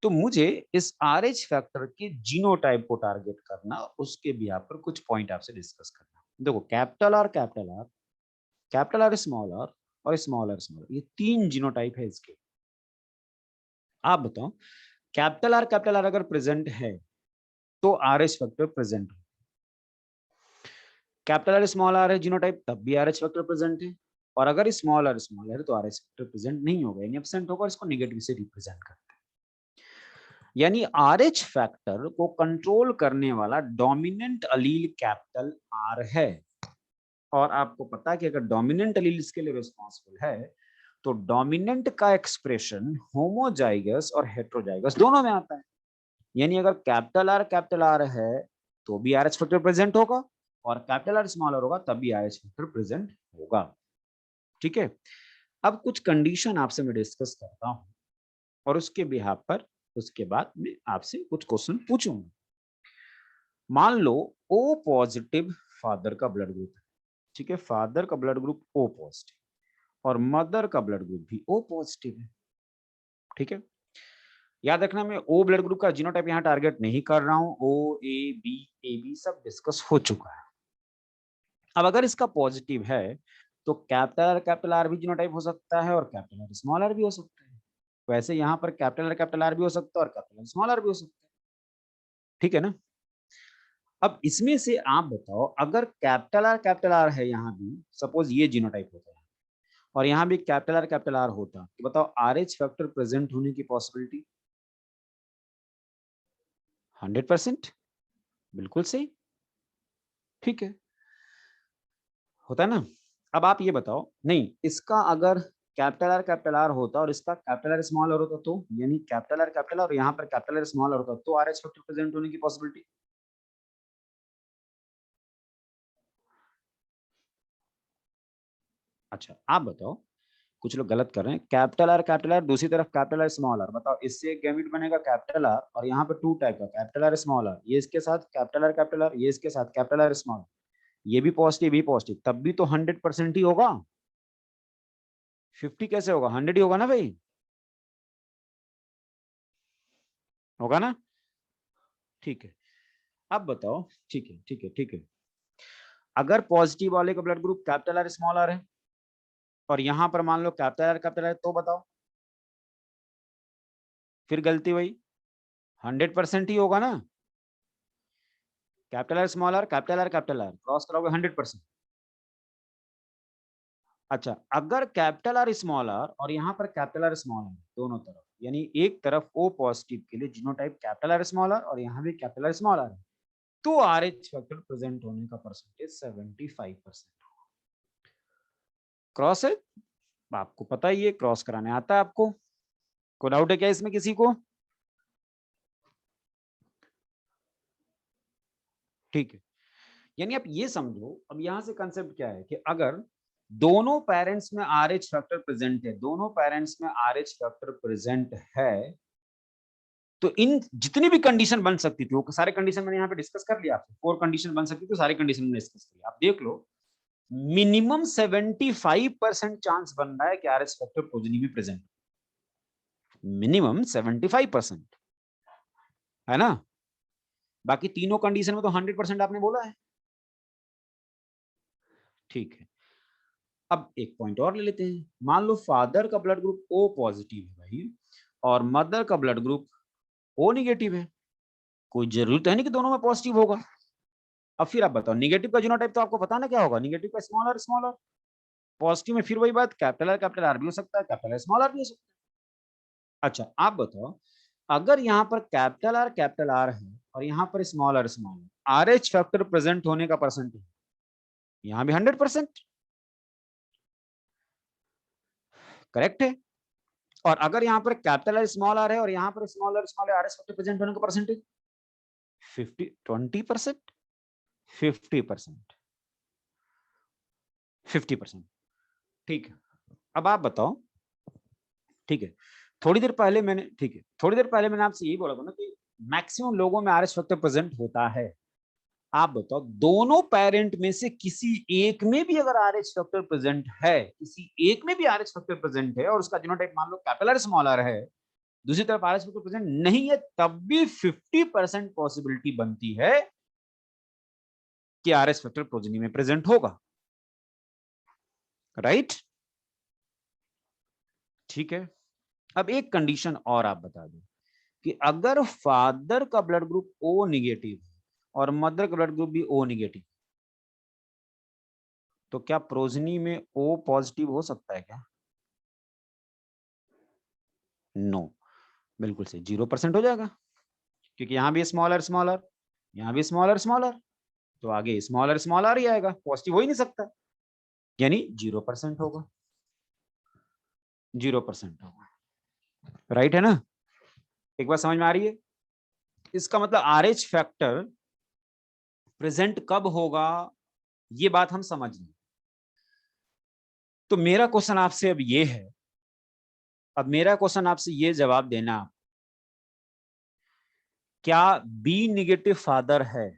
तो मुझे इस आर एच फैक्टर के जीनोटाइप को टारगेट करना, उसके भी पर कुछ पॉइंट आपसे डिस्कस करना। देखो capital R, capital R, capital R small R और स्मॉल आर स्मॉल, ये तीन जीनोटाइप है इसके। आप बताओ कैपिटल आर अगर प्रेजेंट है तो आर एच फैक्टर प्रेजेंट है। कैपिटल आर स्मॉल आर है जीनोटाइप, तब भी आर एच फैक्टर प्रेजेंट है। और अगर स्मॉल आर है तो आर एच फैक्टर प्रेजेंट नहीं होगा, यानी एब्सेंट होगा, इसको निगेटिव से रिप्रेजेंट करते हैं। यानी आर एच फैक्टर को कंट्रोल करने वाला डोमिनेंट अलील कैपिटल आर है। और आपको पता है कि अगर डोमिनेंट अलील इसके लिए रिस्पॉन्सिबल है तो डोमिनेंट का एक्सप्रेशन होमोजाइगस और हेट्रोजाइगस दोनों में आता है। यानी अगर कैपिटल आर है तो भी आर एच फैक्टर प्रेजेंट होगा, और कैपिटल आर स्मॉल आर होगा तब भी आर एच फैक्टर प्रेजेंट होगा। ठीक है, अब कुछ कंडीशन आपसे मैं डिस्कस करता हूं और उसके बिहाफ पर उसके बाद मैं आपसे कुछ क्वेश्चन पूछूंगा। मान लो ओ पॉजिटिव फादर का ब्लड ग्रुप है, ठीक है, फादर का ब्लड ग्रुप ओ पॉजिटिव और मदर का ब्लड ग्रुप भी ओ पॉजिटिव है। ठीक है, याद रखना मैं ओ ब्लड ग्रुप का जीनोटाइप यहाँ टारगेट नहीं कर रहा हूं, ओ ए बी सब डिस्कस हो चुका है। अब अगर इसका पॉजिटिव है तो कैपिटल आर भी जीनोटाइप हो सकता है और कैपिटल आर स्मॉल आर भी हो सकता है। वैसे यहाँ पर कैपिटल आर भी हो सकता है और कैपिटल स्मॉल आर भी हो सकता है। ठीक है ना? अब इसमें से आप बताओ, अगर कैपिटल आर है यहाँ भी, सपोज ये जीनोटाइप होता है और यहाँ भी कैपिटल आर होता, तो बताओ आर एच फैक्टर प्रेजेंट होने की पॉसिबिलिटी 100%, बिल्कुल सही। ठीक है, होता है ना? अब आप ये बताओ, नहीं इसका अगर कैपिटल आर होता और इसका कैपिटल आर स्मॉल आर होता तो, यानी कैपिटल आर और यहाँ पर कैपिटल आर स्मॉल आर होता तो आर एच फैक्टर प्रेजेंट होने की पॉसिबिलिटी। अच्छा आप बताओ, कुछ लोग गलत कर रहे हैं, कैपिटल आर दूसरी तरफ कैपिटल आर स्मॉल आर, बताओ इससे एक गैमेट बनेगा कैपिटल आर और यहाँ पे टू टाइप का कैपिटल आर स्मॉल आर, ये इसके साथ कैपिटल आर, ये इसके साथ कैपिटल आर स्मॉल, ये भी पॉजिटिव भी पॉजिटिव, तब भी तो 100% ही होगा। 50 कैसे होगा? 100 ही होगा ना भाई, होगा ना? ठीक है, अब बताओ, ठीक है, अगर पॉजिटिव वाले का blood group capital R small R है और यहां पर मान लो कैपिटल आर तो बताओ, फिर गलती हुई, 100% ही होगा ना? कैपिटल आर क्रॉस कराओगे 100%। अच्छा अगर कैपिटल आर स्मॉल आर और यहाँ पर कैपिटल आर स्मॉल आर दोनों तरफ, यानी एक तरफ ओ पॉजिटिव के लिए genotype capital R small R और यहाँ भी कैपिटल आर स्मॉल आर है, तो RH फैक्टर प्रेजेंट होने का परसेंटेज 75%। क्रॉस है, आपको पता ही है, क्रॉस कराने आता है आपको। कोई डाउट है क्या इसमें किसी को? ठीक है, यानी आप ये समझो, अब यहां से कंसेप्ट क्या है कि अगर दोनों पेरेंट्स में RH फैक्टर प्रेजेंट है, दोनों पेरेंट्स में RH फैक्टर प्रेजेंट है, तो इन जितनी भी कंडीशन बन सकती थी, वो सारे कंडीशन मैंने यहाँ पे डिस्कस कर लिया आपसे। 4 कंडीशन बन सकती थी, तो सारी कंडीशन मैंने डिस्कस कर लिया। आप देख लो, मिनिमम 75% चांस बन रहा है कि RH फैक्टर प्रोजेनी में प्रेजेंट, मिनिमम 75%, है ना? बाकी तीनों कंडीशन में तो 100% आपने बोला है। ठीक है, अब एक पॉइंट और ले लेते हैं। मान लो फादर का ब्लड ग्रुप O पॉजिटिव है भाई, और मदर का ब्लड ग्रुप O निगेटिव है। कोई जरूरत है नहीं कि दोनों में पॉजिटिव होगा। अब फिर आप बताओ, निगेटिव का जीनोटाइप तो आपको पता ना क्या होगा, निगेटिव का स्मॉल आर, पॉजिटिव में फिर वही बात, कैपिटल आर भी हो सकता है, कैपिटल स्मॉल आर भी हो सकता है। अच्छा आप बताओ, अगर यहाँ पर कैपिटल आर है और यहाँ पर small R, RH factor present होने का परसेंटेज यहाँ भी 100%, करेक्ट है। और अगर यहाँ पर कैपिटल आर स्मॉल आर है और यहाँ पर small R RH factor present होने का परसेंटेज 20%, 50%, 50%। ठीक है, अब आप बताओ, ठीक है, थोड़ी देर पहले मैंने, ठीक है, थोड़ी देर पहले मैंने आपसे यही बोला था ना कि मैक्सिमम लोगों में RH फैक्टर प्रेजेंट होता है। आप बताओ, दोनों पेरेंट में से किसी एक में भी अगर RH फैक्टर प्रेजेंट है, किसी एक में भी RH फैक्टर प्रेजेंट है और उसका जीनोटाइप मान लो कैपिटल आर स्मॉल आर है, दूसरी तरफ RH फैक्टर प्रेजेंट नहीं है, तब भी 50% पॉसिबिलिटी बनती है कि RH फैक्टर प्रोजेनी में प्रेजेंट होगा, राइट? ठीक है, अब एक कंडीशन और आप बता दो कि अगर फादर का ब्लड ग्रुप O निगेटिव और मदर का ब्लड ग्रुप भी O निगेटिव, तो क्या प्रोजनी में O पॉजिटिव हो सकता है क्या? नो, बिल्कुल सही, 0% हो जाएगा, क्योंकि यहां भी स्मॉलर, यहां भी स्मॉलर, तो आगे स्मॉलर ही आएगा, पॉजिटिव हो ही नहीं सकता, यानी 0% होगा, 0% होगा, राइट है ना? एक बात समझ में आ रही है? इसका मतलब RH फैक्टर प्रेजेंट कब होगा, ये बात हम समझ लें। तो मेरा क्वेश्चन आपसे अब ये है, अब मेरा क्वेश्चन आपसे ये जवाब देना, क्या B निगेटिव फादर है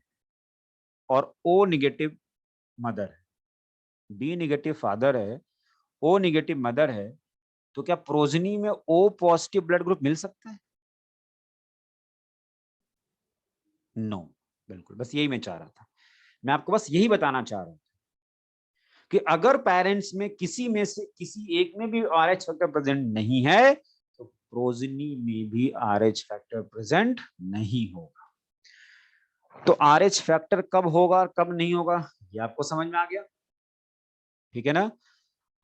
और O निगेटिव मदर है, B निगेटिव फादर है, O निगेटिव मदर है, तो क्या प्रोजनी में O पॉजिटिव ब्लड ग्रुप मिल सकता है? नो, बिल्कुल, बस यही मैं चाह रहा था, मैं आपको बस यही बताना चाह रहा हूं कि अगर पेरेंट्स में से किसी एक में भी RH फैक्टर प्रेजेंट नहीं है, तो प्रोजनी में भी RH फैक्टर प्रेजेंट नहीं होगा। तो RH फैक्टर कब होगा और कब नहीं होगा, ये आपको समझ में आ गया, ठीक है ना?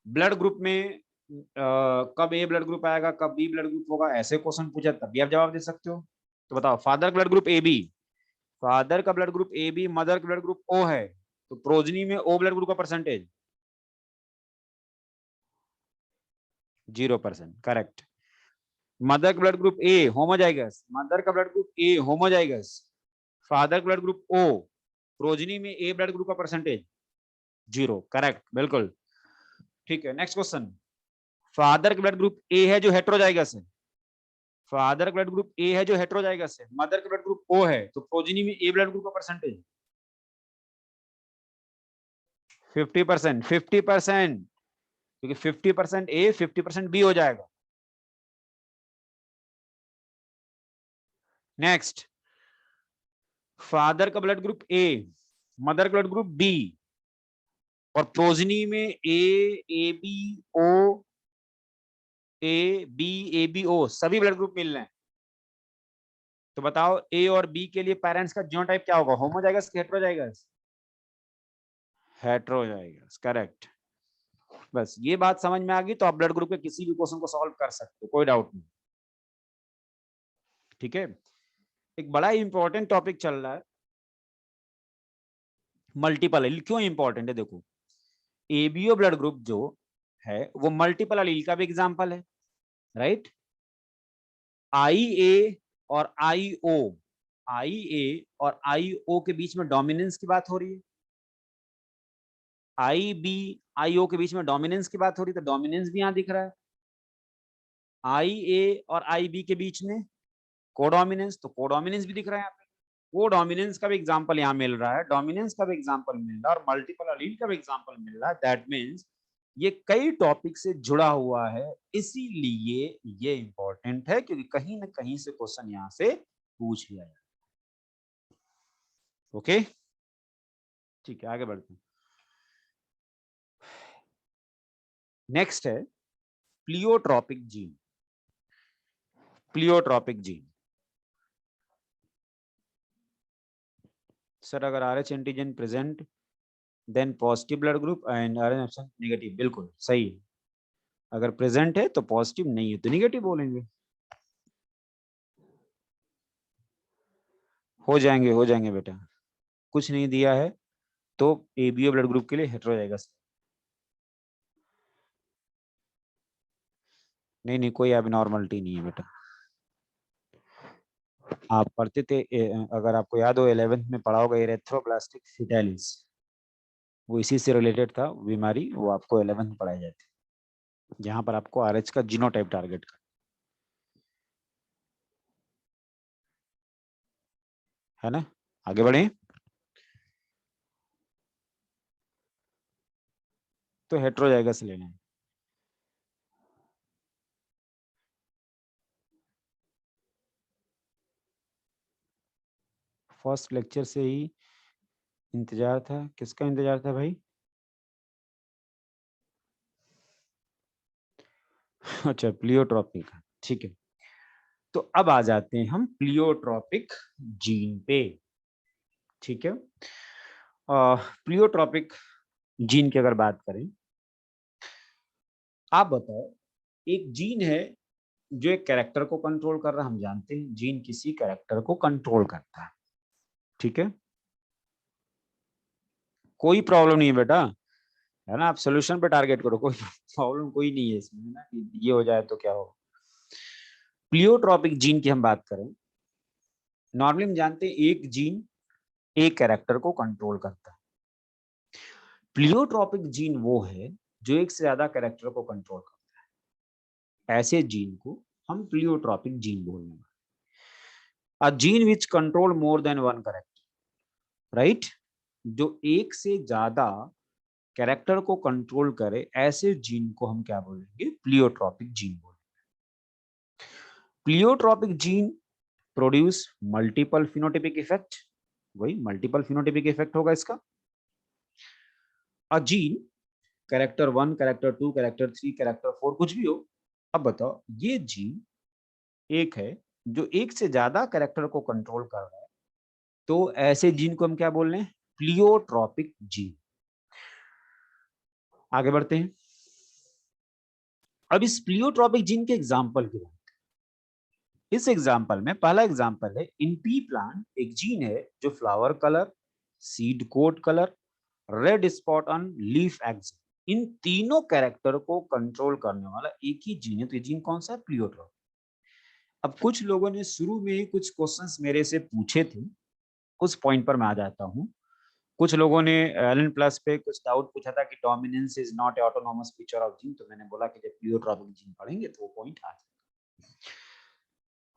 ब्लड ग्रुप में कब A ब्लड ग्रुप आएगा, कब B ब्लड ग्रुप होगा, ऐसे क्वेश्चन पूछा तब भी आप जवाब दे सकते हो। तो बताओ, father blood group AB, father का ब्लड ग्रुप AB, मदर का ब्लड ग्रुप O है, तो प्रोजनी में O ब्लड ग्रुप का परसेंटेज 0%, करेक्ट। मदर का blood group A homozygous, mother का blood group A homozygous, father का ब्लड ग्रुप O, प्रोजनी में A ब्लड ग्रुप का परसेंटेज 0, करेक्ट, बिल्कुल ठीक है। नेक्स्ट क्वेश्चन, फादर का ब्लड ग्रुप A है जो हेट्रोजाइगस है, फादर का ब्लड ग्रुप A है जो हेट्रोजाइगस है, मदर का ब्लड ग्रुप O है, तो प्रोजनी में A ब्लड ग्रुप का परसेंटेज 50%, 50%, क्योंकि 50% A 50% B हो जाएगा। नेक्स्ट, फादर का ब्लड ग्रुप A, मदर का ब्लड ग्रुप B, और प्रोजनी में A B O सभी ब्लड ग्रुप मिल रहे हैं, तो बताओ A और B के लिए पेरेंट्स का जीनोटाइप क्या होगा, होमोजाइगस कि हेट्रोजाइगस? Heterozygous, correct. बस ये बात समझ में आ गई तो आप ब्लड ग्रुप के किसी भी क्वेश्चन को सॉल्व कर सकते हो, कोई डाउट नहीं, ठीक है। एक बड़ा इंपॉर्टेंट टॉपिक चल रहा है, मल्टीपल एलील क्यों इंपॉर्टेंट है? देखो, एबीओ ब्लड ग्रुप जो है वो मल्टीपल एलील का भी एग्जांपल है, राइट? आई ए और आई ओ, आई ए और आई ओ के बीच में डोमिनेंस की बात हो रही है, आई बी आई ओ के बीच में डोमिनेंस की बात हो रही है, तो डोमिनेंस भी यहां दिख रहा है। आई ए और आई बी के बीच में कोडोमिनेंस, तो कोडोमिनेंस भी दिख रहा है यहाँ पे। कोडोमिनेंस का भी एग्जांपल यहाँ मिल रहा है, डोमिनेंस का भी एग्जांपल मिल रहा है और मल्टीपल एलील का भी एग्जांपल मिल रहा है। दैट मींस ये कई टॉपिक से जुड़ा हुआ है, इसीलिए ये इंपॉर्टेंट है, क्योंकि कहीं ना कहीं से क्वेश्चन यहाँ से पूछ लिया जाए। ओके, ठीक है, आगे बढ़ते हैं। नेक्स्ट है pleiotropic gene. Pleiotropic gene, sir अगर RH antigen present then positive blood group and RH option negative, बिल्कुल सही है। अगर प्रेजेंट है तो पॉजिटिव, नहीं है तो नेगेटिव बोलेंगे। हो जाएंगे बेटा, कुछ नहीं दिया है तो एबीओ ब्लड ग्रुप के लिए हेटेरोजाइगस। नहीं नहीं, कोई एबनॉर्मलिटी नहीं है बेटा। आप पढ़ते थे अगर आपको याद हो 11th में पढ़ा होगा एरेथ्रोब्लास्टिक फिटालिस, वो इसी से रिलेटेड था बीमारी, वो आपको 11th में पढ़ाई जाती है, जहां पर आपको RH का जीनोटाइप टारगेट का है ना। आगे बढ़े, तो हेटेरोजाइगस लेना है। फर्स्ट लेक्चर से ही इंतजार था, किसका इंतजार था भाई? अच्छा, प्लियोट्रॉपिक, ठीक है। तो अब आ जाते हैं हम प्लियोट्रॉपिक जीन पे, ठीक है। प्लियोट्रॉपिक जीन की अगर बात करें, आप बताओ, एक जीन है जो एक कैरेक्टर को कंट्रोल कर रहा है, हम जानते हैं जीन किसी कैरेक्टर को कंट्रोल करता है, ठीक है। कोई प्रॉब्लम नहीं है बेटा, है ना, आप सोल्यूशन पे टारगेट करो, कोई प्रॉब्लम कोई नहीं है इसमें, है ना, कि ये हो जाए तो क्या हो। प्लियोट्रॉपिक जीन की हम बात करें, नॉर्मली हम जानते हैं एक जीन एक कैरेक्टर को कंट्रोल करता है। प्लियोट्रॉपिक जीन वो है जो एक से ज्यादा कैरेक्टर को कंट्रोल करता है, ऐसे जीन को हम प्लियोट्रॉपिक जीन बोलेंगे। A gene which control more than one character, right, जो एक से ज्यादा कैरेक्टर को कंट्रोल करे, ऐसे जीन को हम क्या बोलेंगे? प्लियोट्रॉपिक जीन बोलेंगे। Pleiotropic gene produce multiple phenotypic effect, वही मल्टीपल फिनोटाइपिक इफेक्ट होगा इसका। A gene character 1, character 2, character 3, character 4 कुछ भी हो, अब बताओ ये जीन एक है जो एक से ज्यादा कैरेक्टर को कंट्रोल कर रहा है, तो ऐसे जीन को हम क्या बोल रहे हैं? Pleiotropic gene. आगे बढ़ते हैं। अब इस प्लियोट्रॉपिक जीन के एग्जाम्पल की बात, इस एग्जाम्पल में पहला एग्जाम्पल है इन पी प्लांट, एक जीन है जो flower colour, seed coat colour, red spot on leaf axil, इन तीनों कैरेक्टर को कंट्रोल करने वाला एक ही जीन है। तो ये जीन कौन सा है? प्लियोट्रॉपिक। अब कुछ लोगों ने शुरू में कुछ क्वेश्चंस मेरे से पूछे थे, उस पॉइंट पर मैं आ जाता हूँ। कुछ लोगों ने एलन प्लस पे कुछ डाउट पूछा था कि dominance is not autonomous feature of gene, तो मैंने बोला कि जब प्लियोट्रॉपिक जीन पढ़ेंगे तो वो पॉइंट आ जाएगा।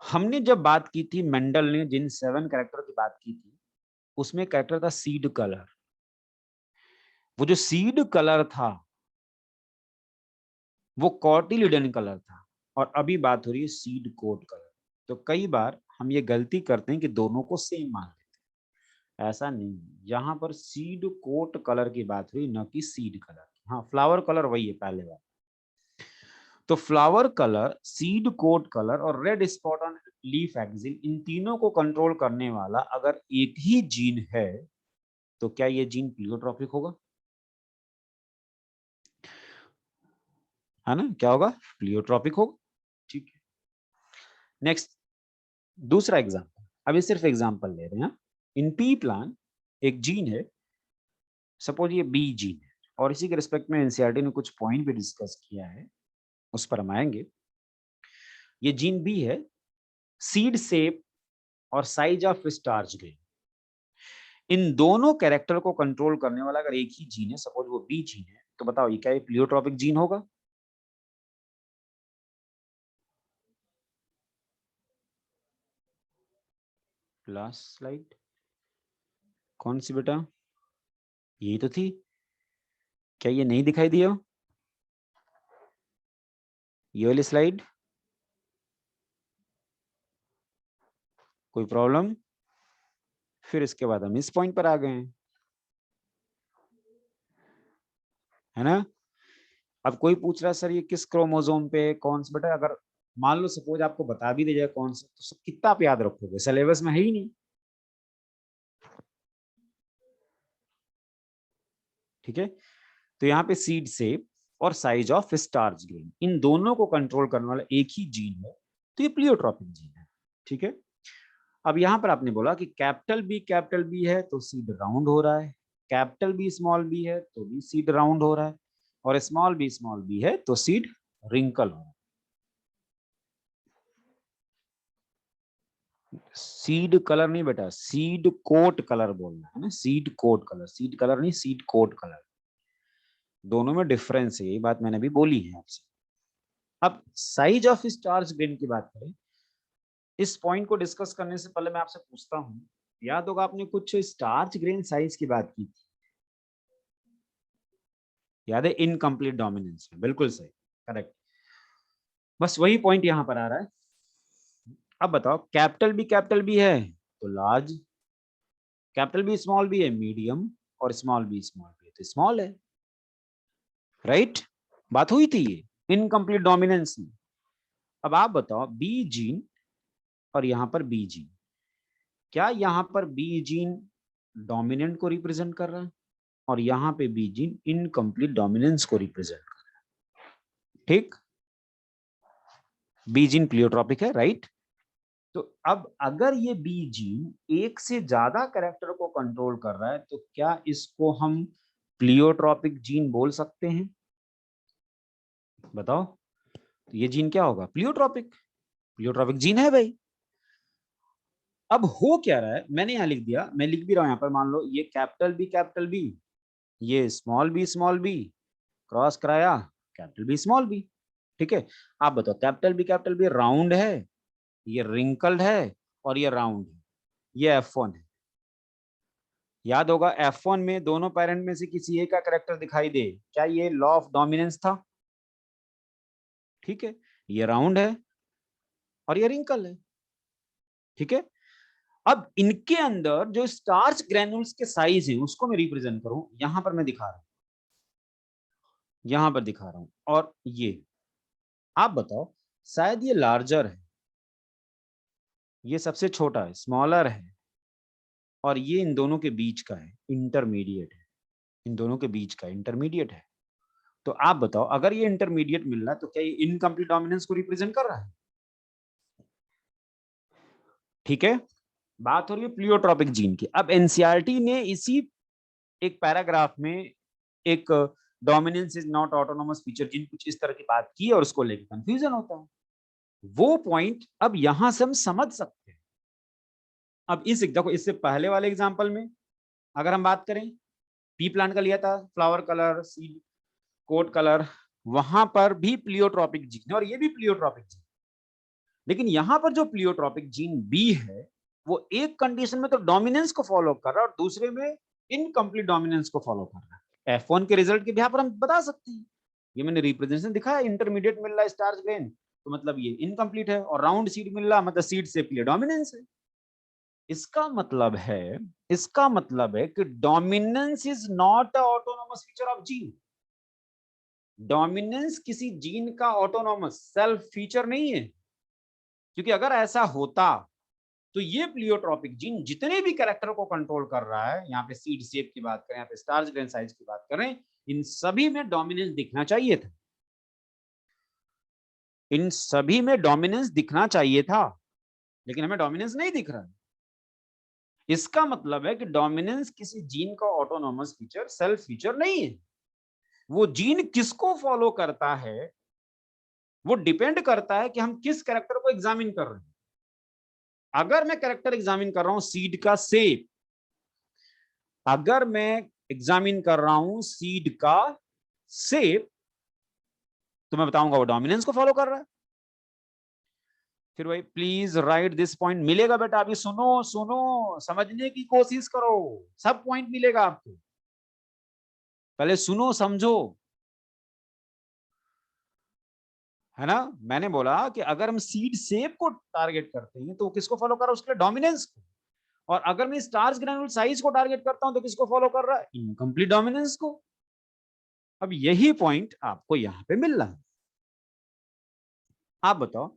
हमने जब बात की थी, मेंडल ने जिन 7 कैरेक्टर की बात की थी, उसमें कैरेक्टर था सीड कलर। वो जो सीड कलर था वो कॉटिलिडन कलर था, और अभी बात हो रही है सीड कोट कलर। तो कई बार हम ये गलती करते हैं कि दोनों को सेम मान लेते हैं, ऐसा नहीं। यहाँ पर सीड कोट कलर की बात हुई, न कि सीड कलर। हाँ, फ्लावर कलर वही है पहले बार। तो flower colour, seed coat colour और red spot on leaf axil, इन तीनों को कंट्रोल करने वाला अगर एक ही जीन है, तो क्या ये जीन प्लियोट्रॉपिक होगा? है ना, क्या होगा? प्लियोट्रॉपिक होगा, ठीक है। नेक्स्ट, दूसरा एग्जांपल, अभी सिर्फ एग्जांपल ले रहे हैं। इन पी प्लांट एक जीन है सपोज ये बी जीन है और इसी के रिस्पेक्ट में एनसीईआरटी ने कुछ पॉइंट भी डिस्कस किया है, उस पर हम आएंगे। ये जीन बी है, सीड शेप और साइज ऑफ स्टार्च ग्रेन, इन दोनों कैरेक्टर को कंट्रोल करने वाला अगर एक ही जीन है, सपोज वो बी जीन है, तो बताओ ये क्या ये प्लियोट्रॉपिक जीन होगा? लास्ट स्लाइड कौन सी बेटा? यही तो थी, क्या ये नहीं दिखाई दिया? ये वाली स्लाइड, कोई प्रॉब्लम? फिर इसके बाद हम इस पॉइंट पर आ गए हैं, है ना। अब कोई पूछ रहा है सर ये किस क्रोमोसोम पे कौन सा, बेटा अगर मान लो सपोज आपको बता भी दे जाए कौन सा, तो सब कितना आप याद रखोगे? सिलेबस में है ही नहीं, ठीक है। तो यहाँ पे सीड शेप और साइज ऑफ स्टार्च ग्रेन, इन दोनों को कंट्रोल करने वाला एक ही जीन है, तो ये प्लियोट्रॉपिक जीन है, ठीक है। अब यहाँ पर आपने बोला कि कैपिटल बी है तो सीड राउंड हो रहा है, कैपिटल बी स्मॉल बी है तो भी सीड राउंड हो रहा है, और स्मॉल बी है तो सीड रिंकल हो रहा है। सीड कलर नहीं बेटा, सीड कोट कलर बोलना है ना, seed coat colour, seed colour नहीं, सीड कोट कलर, दोनों में डिफरेंस है, ये बात मैंने भी बोली है आपसे। अब साइज ऑफ स्टार्च ग्रेन की बात करें, इस पॉइंट को डिस्कस करने से पहले मैं आपसे पूछता हूं, याद होगा आपने कुछ स्टार्च ग्रेन साइज की बात की थी, याद है? इनकम्प्लीट डोमिनेंस में, बिल्कुल सही, करेक्ट। बस वही पॉइंट यहां पर आ रहा है। अब बताओ कैपिटल बी है तो लार्ज, कैपिटल बी है मीडियम, और स्मॉल बी है तो स्मॉल है, राइट? बात हुई थी ये इनकम्प्लीट डोमिनेंस में। अब आप बताओ बी जीन और यहां पर बी जीन, क्या यहां पर बी जीन डोमिनेंट को रिप्रेजेंट कर रहा है और यहां पे बी जीन इनकम्प्लीट डोमिनेंस को रिप्रेजेंट कर रहा है, ठीक? बी जीन प्लियोट्रॉपिक है, राइट? तो अब अगर ये बी जीन एक से ज्यादा कैरेक्टर को कंट्रोल कर रहा है, तो क्या इसको हम प्लियोट्रॉपिक जीन बोल सकते हैं? बताओ, तो ये जीन क्या होगा? प्लियोट्रॉपिक, प्लियोट्रॉपिक जीन है भाई। अब हो क्या रहा है, मैंने यहां लिख दिया, मैं लिख भी रहा हूं यहां पर, मान लो ये कैपिटल बी, ये स्मॉल बी क्रॉस कराया कैपिटल बी स्मॉल बी, ठीक है। आप बताओ कैपिटल बी राउंड है, ये रिंकल्ड है, और ये राउंड है, ये F1 है। याद होगा F1 में दोनों पेरेंट में से किसी एक का करेक्टर दिखाई दे, क्या ये लॉ ऑफ डोमिनेंस था? ठीक है, ये राउंड है और ये रिंकल है, ठीक है। अब इनके अंदर जो स्टार्च ग्रेन्यूल्स के साइज है उसको मैं रिप्रेजेंट करूं, यहां पर मैं दिखा रहा हूं, यहां पर दिखा रहा हूं, और ये आप बताओ, शायद ये लार्जर है, ये सबसे छोटा है स्मॉलर है, और ये इन दोनों के बीच का है इंटरमीडिएट है, इन दोनों के बीच का इंटरमीडिएट है। तो आप बताओ अगर ये इंटरमीडिएट मिल रहा है तो क्या ये इनकम्प्लीट डोमिनेंस को रिप्रेजेंट कर रहा है? ठीक है, बात हो रही है प्लियोट्रॉपिक जीन की। अब एनसीईआरटी ने इसी एक पैराग्राफ में एक dominance is not autonomous feature gene कुछ इस तरह की बात की और उसको लेकर कंफ्यूजन होता है, वो पॉइंट अब यहां से हम समझ सकते हैं। अब इस देखो, इससे पहले वाले एग्जांपल में अगर हम बात करें, पी प्लांट का लिया था, flower colour, seed coat colour, वहां पर भी प्लियोट्रॉपिक जीन है और ये भी प्लियोट्रॉपिक जीन, लेकिन यहां पर जो प्लियोट्रॉपिक जीन बी है वो एक कंडीशन में तो डोमिनेंस को फॉलो कर रहा है और दूसरे में इनकम्प्लीट डोमिनेंस को फॉलो कर रहा है। F1 के रिजल्ट के बिहार पर हम बता सकते हैं, ये मैंने रिप्रेजेंटेशन दिखाया, इंटरमीडिएट मिल रहा है स्टार्च ग्रेन तो मतलब ये इनकम्प्लीट है, और राउंड सीड मिल रहा मतलब सीड से प्ले डोमिनेंस है। इसका मतलब है कि dominance is not a autonomous feature of gene, dominance किसी जीन का ऑटोनोमस सेल्फ फीचर नहीं है, क्योंकि अगर ऐसा होता तो ये प्लियोट्रॉपिक जीन जितने भी कैरेक्टर को कंट्रोल कर रहा है, यहाँ पे सीड शेप की बात करें, यहाँ पे स्टार्च ग्रेन साइज की बात करें, इन सभी में डोमिनेंस दिखना चाहिए था, इन सभी में डोमिनेंस दिखना चाहिए था, लेकिन हमें डोमिनेंस नहीं दिख रहा है। इसका मतलब है कि डोमिनेंस किसी जीन का ऑटोनोमस फीचर, सेल्फ फीचर नहीं है। वो जीन किसको फॉलो करता है वो डिपेंड करता है कि हम किस कैरेक्टर को एग्जामिन कर रहे हैं। अगर मैं कैरेक्टर एग्जामिन कर रहा हूं सीड का शेप, अगर मैं एग्जामिन कर रहा हूं सीड का शेप, तो मैं बताऊंगा वो डोमिनेंस को फॉलो कर रहा है। फिर भाई प्लीज राइट दिस पॉइंट, मिलेगा बेटा, अभी सुनो सुनो, समझने की कोशिश करो, सब पॉइंट मिलेगा आपको, पहले सुनो समझो, है ना। मैंने बोला कि अगर हम सीड शेप को टारगेट करते हैं तो किसको फॉलो कर रहा है, उसके लिए डोमिनेंस को। और अगर मैं स्टार्च ग्रैन्युल साइज को टारगेट करता हूं तो किसको फॉलो कर रहा है, इनकम्प्लीट डोमिनेंस को। अब यही पॉइंट आपको यहां पे मिल रहा है। आप बताओ,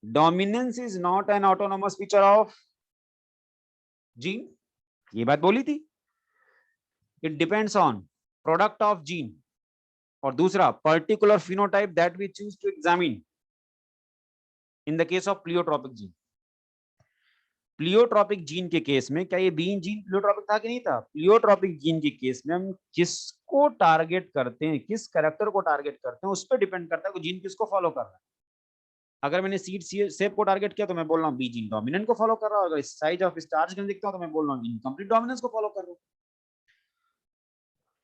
dominance is not an autonomous feature of gene, ये बात बोली थी। It depends on product of gene, और दूसरा particular phenotype that we choose to examine in the case of pleiotropic gene. Pleiotropic gene के केस में, क्या ये बीन जीन प्लियोट्रोपिक था कि नहीं था, प्लियोट्रोपिक जीन के केस में हम किसको टारगेट करते हैं, किस कैरेक्टर को टारगेट करते हैं, उस पर डिपेंड करता है कि जीन किसको फॉलो कर रहा है। अगर मैंने सीड शेप को टारगेट किया तो मैं बोल रहा हूँ बी जीन डोमिनेंट को फॉलो कर रहा हूँ, अगर साइज ऑफ स्टार्च ग्रेन देखता हूँ तो मैं बोल रहा हूँ इनकम्प्लीट डोमिनेंस को फॉलो कर रहा हूँ।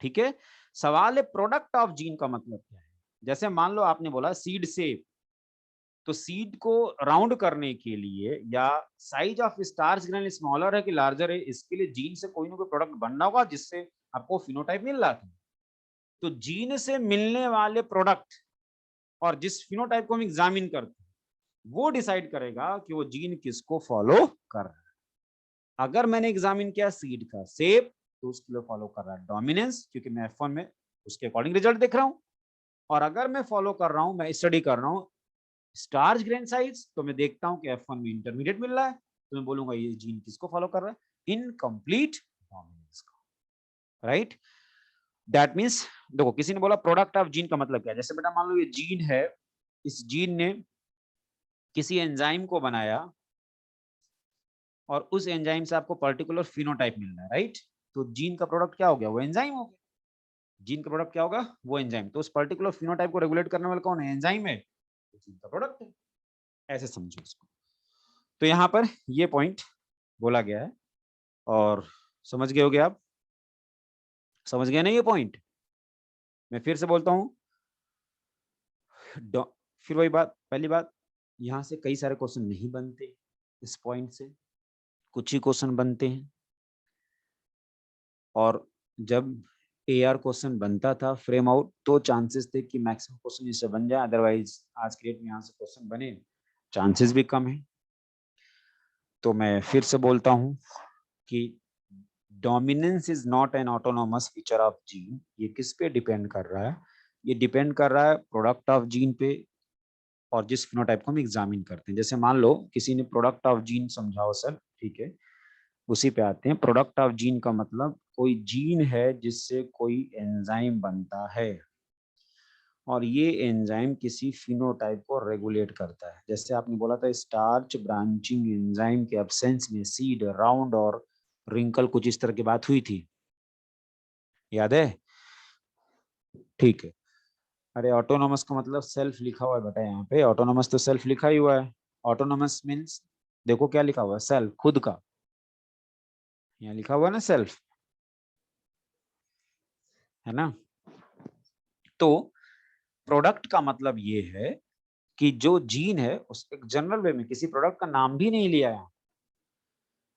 ठीक है, सवाल है प्रोडक्ट ऑफ जीन का मतलब क्या है। जैसे मान लो आपने बोला सीड शेप, तो सीड को राउंड करने के लिए या size of starch grain smaller है कि लार्जर है, इसके लिए जीन से कोई ना कोई प्रोडक्ट बनना होगा जिससे आपको फिनोटाइप मिल रहा था। तो जीन से मिलने वाले प्रोडक्ट और जिस फिनोटाइप को हम एग्जामिन करते हैं वो डिसाइड करेगा कि वो जीन किसको फॉलो कर रहा है। अगर मैंने एग्जामिन किया सीड का शेप तो उसके लिए फॉलो कर रहा है डोमिनेंस, क्योंकि मैं F1 में उसके अकॉर्डिंग रिजल्ट देख रहा हूं। और अगर मैं फॉलो कर रहा हूं, मैं स्टडी कर रहा हूं स्टार्च ग्रेन साइज, तो मैं देखता हूं कि F1 में इंटरमीडिएट मिल रहा है, तो मैं बोलूंगा ये जीन किसको फॉलो कर रहा है, इनकम्प्लीट डोमिनेंस को। राइट, दैट मीन्स देखो किसी ने बोला प्रोडक्ट ऑफ जीन का मतलब क्या है। जैसे बेटा मान लो ये जीन है, इस जीन ने किसी एंजाइम को बनाया और उस एंजाइम से आपको पर्टिकुलर फिनोटाइप मिल रहा है, राइट। तो जीन का प्रोडक्ट क्या हो गया, वो एंजाइम हो गया। जीन का प्रोडक्ट क्या होगा, वो एंजाइम। तो उस पर्टिकुलर फिनोटाइप को रेगुलेट करने वाला कौन है, एंजाइम है, तो जीन का प्रोडक्ट है। ऐसे समझो इसको। तो यहाँ पर ये पॉइंट बोला गया है, और समझ गए होगे आप, समझ गए ना ये पॉइंट। मैं फिर से बोलता हूँ, फिर वही बात, पहली बात, यहाँ से कई सारे क्वेश्चन नहीं बनते, इस पॉइंट से कुछ ही क्वेश्चन बनते हैं। और जब AR क्वेश्चन बनता था फ्रेम आउट, तो चांसेस थे कि मैक्सिमम क्वेश्चन इससे बन जाए, अदरवाइज आज के डेट में यहाँ से क्वेश्चन बने चांसेस भी कम है। तो मैं फिर से बोलता हूँ कि dominance is not an autonomous feature of gene. ये किस पे डिपेंड कर रहा है, ये डिपेंड कर रहा है प्रोडक्ट ऑफ जीन पे और जिस फिनोटाइप को हम एग्जामिन करते हैं। जैसे मान लो किसी ने प्रोडक्ट ऑफ जीन समझाओ सर, ठीक है, उसी पे आते हैं। प्रोडक्ट ऑफ जीन का मतलब कोई जीन है जिससे कोई एंजाइम बनता है, और ये एंजाइम किसी फिनोटाइप को रेगुलेट करता है। जैसे आपने बोला था स्टार्च ब्रांचिंग एंजाइम के एब्सेंस में सीड राउंड और रिंकल, कुछ इस तरह की बात हुई थी, याद है। ठीक है, अरे ऑटोनोमस का मतलब सेल्फ लिखा हुआ है बेटा, यहाँ पे ऑटोनोमस तो सेल्फ लिखा ही हुआ है। ऑटोनोमस मीन्स देखो क्या लिखा हुआ है, सेल्फ, खुद का, यहाँ लिखा हुआ है ना सेल्फ, है ना। तो प्रोडक्ट का मतलब ये है कि जो जीन है उस एक जनरल वे में किसी प्रोडक्ट का नाम भी नहीं लिया है।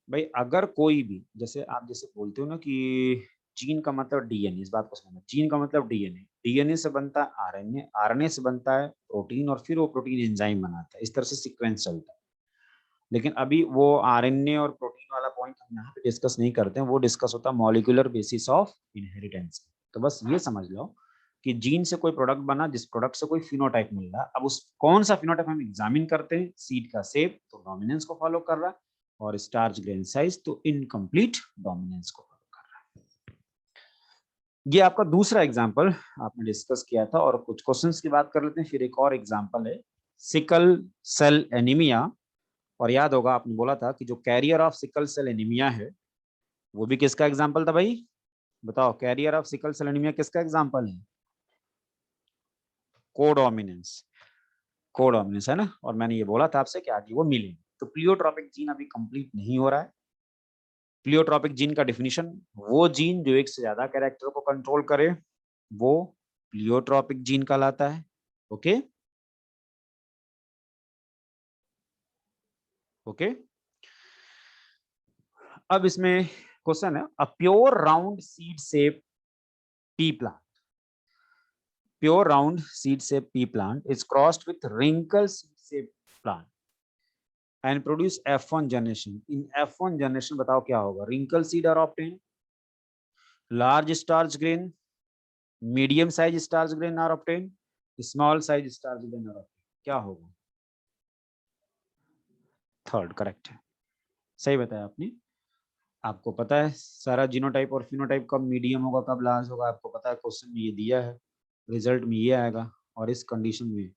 भाई अगर कोई भी, जैसे आप जैसे बोलते हो ना कि जीन का मतलब डीएनए, इस बात को समझना, जीन का मतलब डीएनए, डीएनए से बनता है आरएनए, आरएनए से बनता है प्रोटीन, और फिर वो प्रोटीन एंजाइम बनाता है, इस तरह से सीक्वेंस चलता है। लेकिन अभी वो आरएनए और प्रोटीन वाला पॉइंट हम यहाँ पे डिस्कस नहीं करते हैं, वो डिस्कस होता है मॉलिक्यूलर बेसिस ऑफ इनहेरिटेंस। तो बस ये समझ लो कि जीन से कोई प्रोडक्ट बना, जिस प्रोडक्ट से कोई फिनोटाइप मिल रहा है, अब उस कौन सा फिनोटाइप हम एग्जामिन करते हैं, सीड का शेप तो डोमिनेंस को फॉलो कर रहा है, और स्टार्च ग्रेन साइज तो इनकम्प्लीट डोमिनेंस को फॉलो कर रहा है। ये आपका दूसरा एग्जाम्पल आपने डिस्कस किया था, और कुछ क्वेश्चंस की बात कर लेते हैं, फिर एक और एग्जाम्पल है सिकल सेल एनीमिया। और याद होगा आपने बोला था कि जो carrier of sickle cell anaemia है वो भी किसका एग्जाम्पल था भाई, बताओ, carrier of sickle cell anaemia किसका एग्जाम्पल है, कोडोमिनेंस, कोडोमिनेंस है ना। और मैंने ये बोला था आपसे कि आगे वो मिलेंगे। तो प्लियोट्रॉपिक जीन अभी कंप्लीट नहीं हो रहा है। प्लियोट्रॉपिक जीन का डिफिनीशन, वो जीन जो एक से ज्यादा कैरेक्टर को कंट्रोल करे वो प्लियोट्रॉपिक जीन कहलाता है। Okay okay. अब इसमें क्वेश्चन है, a pure round seed shape P plant, pure round seed shape pea plant is crossed with wrinkle seed shape plant and produce F1 generation. In F1 generation बताओ क्या होगा, wrinkle seed are obtained, large starch grain, medium size starch grain are obtained, small size starch grain are obtained. क्या होगा, third correct है, सही बताया आपने। आपको पता है सारा जीनोटाइप और फिनोटाइप कब मीडियम होगा कब लार्ज होगा, आपको पता है, क्वेश्चन में ये दिया है, रिजल्ट में ये आएगा। और इस कंडीशन में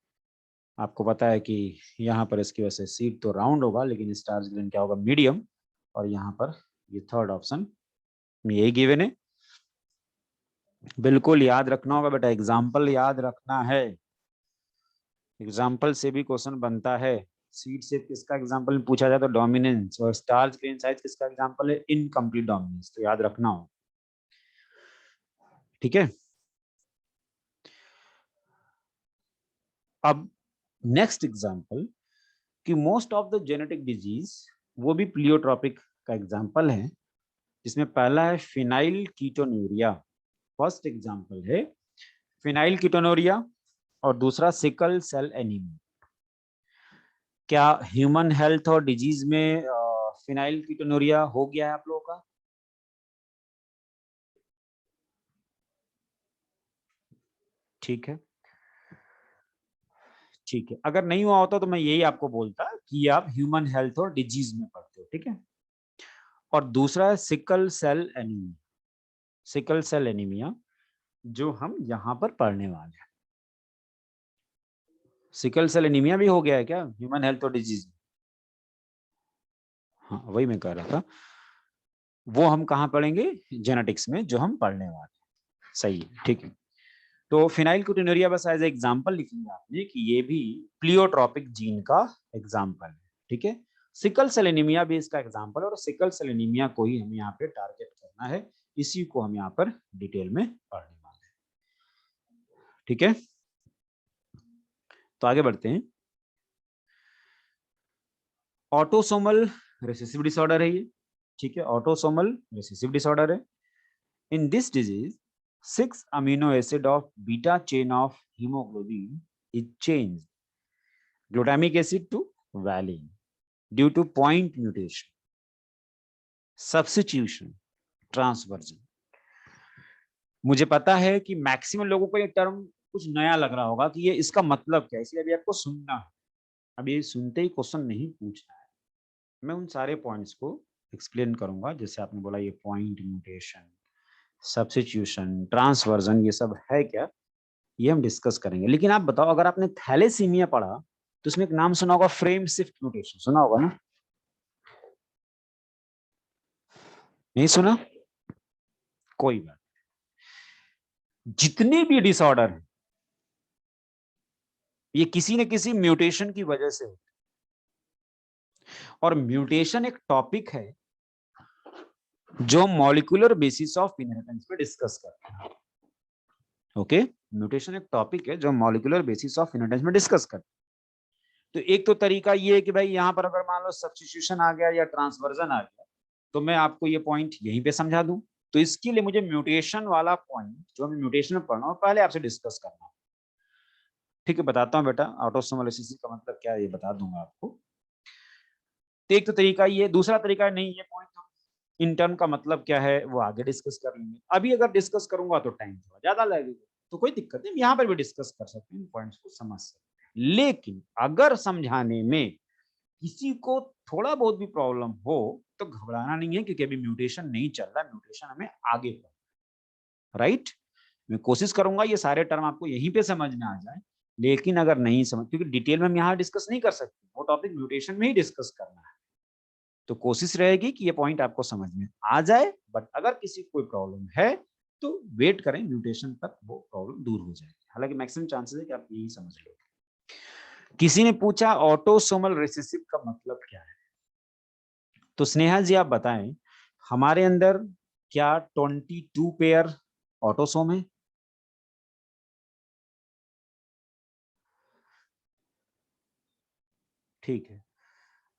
आपको पता है कि यहाँ पर इसकी वजह से सीड तो राउंड होगा लेकिन स्टार्च ग्रेन क्या होगा, मीडियम। और यहाँ पर ये थर्ड ऑप्शन में यही गिवन है। बिल्कुल याद रखना होगा बेटा, एग्जाम्पल याद रखना है, एग्जाम्पल से भी क्वेश्चन बनता है। सीड से किसका एग्जाम्पल पूछा जाए तो डोमिनेंस, और स्टार्च ग्रेन साइज किसका एग्जाम्पल है, इनकम्प्लीट डोमिनेंस, तो याद रखना हो, ठीक है। अब नेक्स्ट एग्जाम्पल कि most of the genetic disease, वो भी प्लियोट्रॉपिक का एग्जाम्पल है, जिसमें पहला है फिनाइल कीटोन्यूरिया, फर्स्ट एग्जाम्पल है फिनाइल कीटोन्यूरिया, और दूसरा सिकल सेल एनीमिया। क्या ह्यूमन हेल्थ और डिजीज में फिनाइल कीटोन्यूरिया हो गया है आप लोगों का, ठीक है ठीक है। अगर नहीं हुआ होता तो मैं यही आपको बोलता कि आप ह्यूमन हेल्थ और डिजीज में पढ़ते हो, ठीक है। और दूसरा है sickle cell anaemia, sickle cell anaemia जो हम यहाँ पर पढ़ने वाले हैं। सिकल सेल एनीमिया भी हो गया है क्या ह्यूमन हेल्थ और डिजीज में, हाँ वही मैं कह रहा था, वो हम कहाँ पढ़ेंगे, जेनेटिक्स में जो हम पढ़ने वाले हैं, सही है, ठीक है। तो फिनाइल कीटोन्यूरिया बस एज एग्जांपल लिख लिया आपने कि ये भी प्लियोट्रॉपिक जीन का एग्जांपल है, ठीक है। सिकल सेल एनीमिया भी इसका एग्जांपल है, और सिकल सेल एनीमिया को ही हमें यहाँ पे टारगेट करना है, इसी को हम यहाँ पर डिटेल में पढ़ने वाले हैं, ठीक है। तो आगे बढ़ते हैं। ऑटोसोमल रिसेसिव डिसऑर्डर है ये, ठीक है, ऑटोसोमल रिसेसिव डिसऑर्डर है। In this disease 6 amino acid of beta chain of haemoglobin is changed glutamic acid to valine due to point mutation, substitution, transversion. मुझे पता है कि मैक्सिमम लोगों को ये टर्म कुछ नया लग रहा होगा कि ये इसका मतलब क्या है, इसलिए अभी आपको सुनना है, अभी सुनते ही क्वेश्चन नहीं पूछना है। मैं उन सारे पॉइंट्स को एक्सप्लेन करूंगा, जैसे आपने बोला ये पॉइंट म्यूटेशन, सब्स्टिट्यूशन, ट्रांसवर्जन, ये सब है क्या, ये हम डिस्कस करेंगे। लेकिन आप बताओ, अगर आपने थैलेसीमिया पढ़ा तो उसमें एक नाम सुना होगा, फ्रेम शिफ्ट म्यूटेशन, सुना होगा ना, नहीं सुना, कोई बात, जितने भी डिसऑर्डर हैं ये किसी न किसी म्यूटेशन की वजह से होते हैं। और म्यूटेशन एक टॉपिक है जो मॉलिक्यूलर बेसिस ऑफ इनहेरिटेंस पे डिस्कस करते हैं, ओके। म्यूटेशन एक टॉपिक है जो मॉलिक्यूलर बेसिस ऑफ इनहेरिटेंस में डिस्कस करते हैं। तो एक तो तरीका ये है कि भाई यहाँ पर अगर मान लो सब्स्टिट्यूशन आ गया या ट्रांसवर्जन आ गया तो मैं आपको ये पॉइंट यहीं पे समझा दूं। तो इसके लिए मुझे म्यूटेशन वाला पॉइंट जो हमें म्यूटेशन में पढ़ना हो पहले आपसे डिस्कस करना, ठीक है। बताता हूँ बेटा, ऑटोसोमल रिसेसिव का मतलब क्या है ये बता दूंगा आपको। तो एक तो तरीका ये, दूसरा तरीका नहीं, ये पॉइंट हम इंटर्न का मतलब क्या है वो आगे डिस्कस कर लेंगे। अभी अगर डिस्कस करूंगा तो टाइम थोड़ा ज्यादा लगेगा, तो कोई दिक्कत नहीं, यहाँ पर भी डिस्कस कर सकते हैं, पॉइंट्स को समझ सकते हैं। लेकिन अगर समझाने में किसी को थोड़ा बहुत भी प्रॉब्लम हो तो घबराना नहीं है, क्योंकि अभी म्यूटेशन नहीं चल रहा, म्यूटेशन हमें आगे पढ़ना, राइट। मैं कोशिश करूंगा ये सारे टर्म आपको यहीं पे समझ में आ जाए, लेकिन अगर नहीं समझ, क्योंकि डिटेल में हम यहाँ डिस्कस नहीं कर सकते, वो टॉपिक म्यूटेशन में ही डिस्कस करना है। तो कोशिश रहेगी कि ये पॉइंट आपको समझ में आ जाए, बट अगर किसी कोई प्रॉब्लम है तो वेट करें म्यूटेशन तक, वो प्रॉब्लम दूर हो जाएगी। हालांकि मैक्सिमम चांसेस है कि आप यही समझ लोगे। किसी ने पूछा ऑटोसोमल रिसेसिव का मतलब क्या है, तो स्नेहा जी आप बताएं, हमारे अंदर क्या 22 पेयर ऑटोसोम है? ठीक है,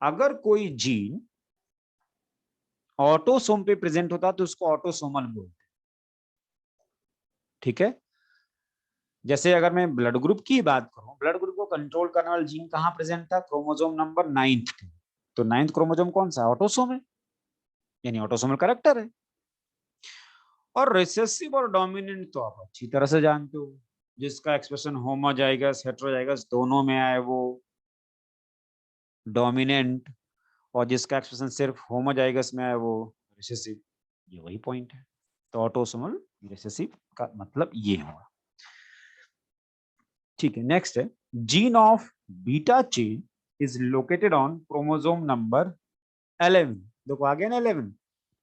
अगर कोई जीन ऑटोसोम पे प्रेजेंट होता तो उसको ऑटोसोमल बोलते। ठीक है, जैसे अगर मैं ब्लड ग्रुप की बात करूं, ब्लड ग्रुप को कंट्रोल करने वाला जीन कहां प्रेजेंट था? Chromosome number 9th। तो 9th क्रोमोसोम कौन सा? ऑटोसोम है, यानी ऑटोसोमल करेक्टर है। और रिसेसिव और डोमिनेंट तो आप अच्छी तरह से जानते हो, जिसका एक्सप्रेशन होमोजाइगस हेटेरोजाइगस दोनों में आए वो डोमिनेंट, और जिसका एक्सप्रेशन सिर्फ होमोजाइगस में आए वो रिसेसिव। ये वही पॉइंट है। तो ऑटोसोमल रिसेसिव का मतलब ये होगा। ठीक है, नेक्स्ट है, gene of beta chain is located on chromosome number 11। देखो आ गया ना 11।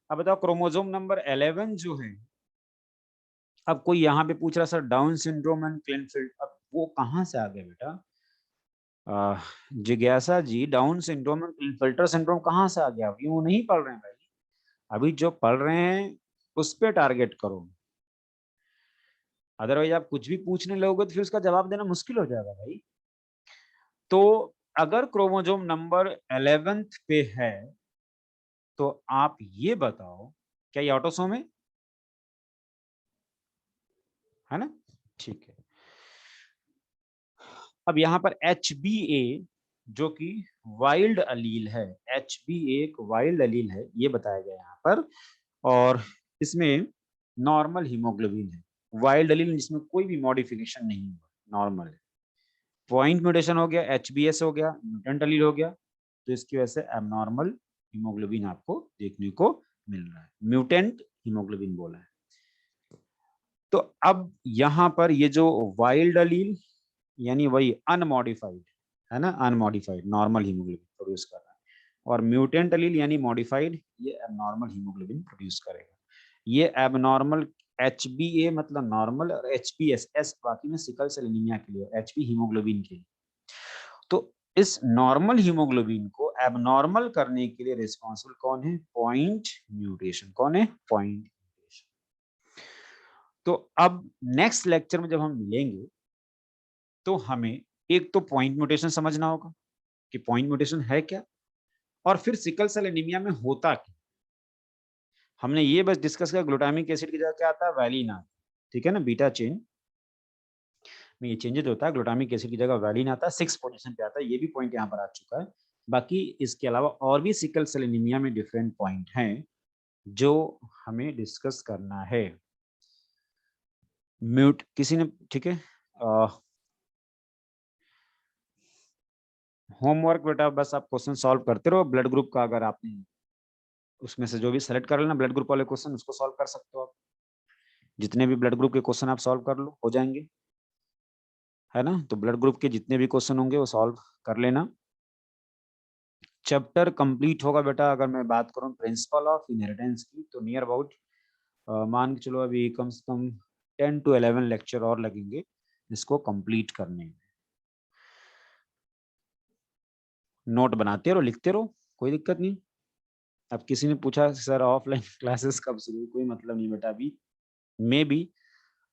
अब बताओ क्रोमोसोम नंबर 11 जो है, अब कोई यहाँ पे पूछ रहा सर डाउन सिंड्रोम एंड क्लिनफील्ड, अब वो कहाँ से आ गया बेटा? जिज्ञासा जी, डाउन सिंड्रोम एंड क्लिनफिल्टर सिंड्रोम कहाँ से आ गया? वो नहीं पढ़ रहे हैं भाई, अभी जो पढ़ रहे हैं उस पे टारगेट करो। अदरवाइज आप कुछ भी पूछने लगोगे तो फिर उसका जवाब देना मुश्किल हो जाएगा भाई। तो अगर क्रोमोसोम नंबर 11th पे है तो आप ये बताओ क्या ये ऑटोसोम है ना? ठीक है, अब यहाँ पर HBA जो कि वाइल्ड अलील है, HBA एक वाइल्ड अलील है, ये बताया गया यहाँ पर। और इसमें नॉर्मल हीमोग्लोबिन है, वाइल्ड अलील जिसमें कोई भी मॉडिफिकेशन नहीं हुआ, नॉर्मल है। पॉइंट म्यूटेशन हो गया, HBS हो गया, म्यूटेंट अलील हो गया, तो इसकी वजह से एबनॉर्मल हीमोग्लोबिन आपको देखने को मिल रहा है, म्यूटेंट हीमोग्लोबिन बोला है। तो अब यहाँ पर ये जो वाइल्ड अलील यानी वही अनमॉडिफाइड है ना, अनमॉडिफाइड नॉर्मल हीमोग्लोबिन प्रोड्यूस कर रहा है, और म्यूटेंट अलील यानी मॉडिफाइड ये एबनॉर्मल हीमोग्लोबिन प्रोड्यूस करेगा। ये एबनॉर्मल HbA मतलब नॉर्मल, और HbS बाकी में सिकल सेल एनीमिया के लिए, Hb हीमोग्लोबिन के लिए। तो इस नॉर्मल हीमोग्लोबिन को एबनॉर्मल करने के लिए रिस्पॉन्सिबल कौन है? Point mutation. कौन है? Point mutation. तो अब नेक्स्ट लेक्चर में जब हम मिलेंगे तो हमें एक तो पॉइंट म्यूटेशन समझना होगा कि पॉइंट म्यूटेशन है क्या, और फिर सिकल सेल एनीमिया में होता क्या। हमने ये बस डिस्कस किया ग्लूटामिक एसिड की जगह क्या आता है? वैलिन आता है। ठीक है ना, बीटा चेन में ये चेंजेस होता है, ग्लूटामिक एसिड की जगह वैलिन आता है, 6 पोजीशन पे आता है। ये भी पॉइंट यहाँ पर आ चुका है। बाकी इसके अलावा और भी सिकल सेल एनीमिया में डिफरेंट पॉइंट हैं जो हमें डिस्कस करना है। म्यूट किसी ने, ठीक है, होमवर्क बेटा बस आप क्वेश्चन सॉल्व करते रहो। ब्लड ग्रुप का अगर आपने उसमें से जो भी सेलेक्ट कर लेना ब्लड ग्रुप वाले क्वेश्चन, उसको सॉल्व कर सकते हो आप। जितने भी ब्लड ग्रुप के क्वेश्चन आप सॉल्व कर लो, हो जाएंगे, है ना? तो ब्लड ग्रुप के जितने भी क्वेश्चन होंगे वो सॉल्व कर लेना। चैप्टर कंप्लीट होगा बेटा, अगर मैं बात करूं प्रिंसिपल ऑफ इनहेरिटेंस की, तो नियर अबाउट मान के चलो अभी कम से कम 10 to 11 लेक्चर और लगेंगे इसको कंप्लीट करने में। नोट बनाते रहो, लिखते रहो, कोई दिक्कत नहीं। अब किसी ने पूछा सर ऑफलाइन क्लासेस कब शुरू? कोई मतलब नहीं बेटा, अभी मे बी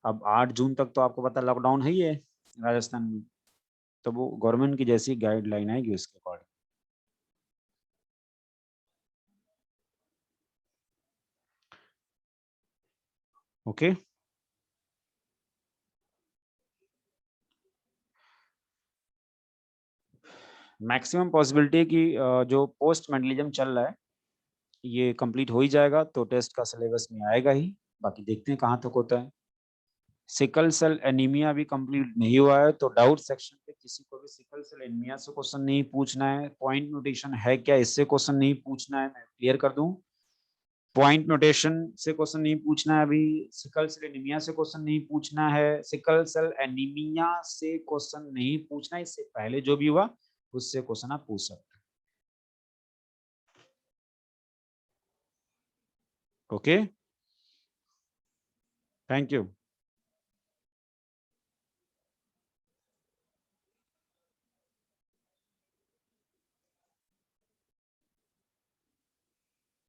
अब 8 जून तक तो आपको पता लॉकडाउन है ही है राजस्थान में, तो वो गवर्नमेंट की जैसी गाइडलाइन आएगी उसके अकॉर्डिंग। ओके, मैक्सिमम पॉसिबिलिटी कि जो पोस्ट मेंटलिज्म चल रहा है ये कंप्लीट हो ही जाएगा, तो टेस्ट का सिलेबस में आएगा ही। बाकी देखते हैं कहाँ तक होता है। सिकल सेल एनीमिया भी कंप्लीट नहीं हुआ है, तो डाउट सेक्शन पे किसी को भी सिकल सेल एनीमिया से क्वेश्चन नहीं पूछना है, पॉइंट म्यूटेशन है क्या इससे क्वेश्चन नहीं पूछना है, मैं क्लियर कर दूं। पॉइंट म्यूटेशन से क्वेश्चन नहीं पूछना है अभी, सिकल सेल एनीमिया से क्वेश्चन नहीं पूछना है, सिकल सेल एनीमिया से क्वेश्चन नहीं पूछना है, इससे पहले जो भी हुआ उससे क्वेश्चन आप पूछ सकते हैं। Okay, thank you.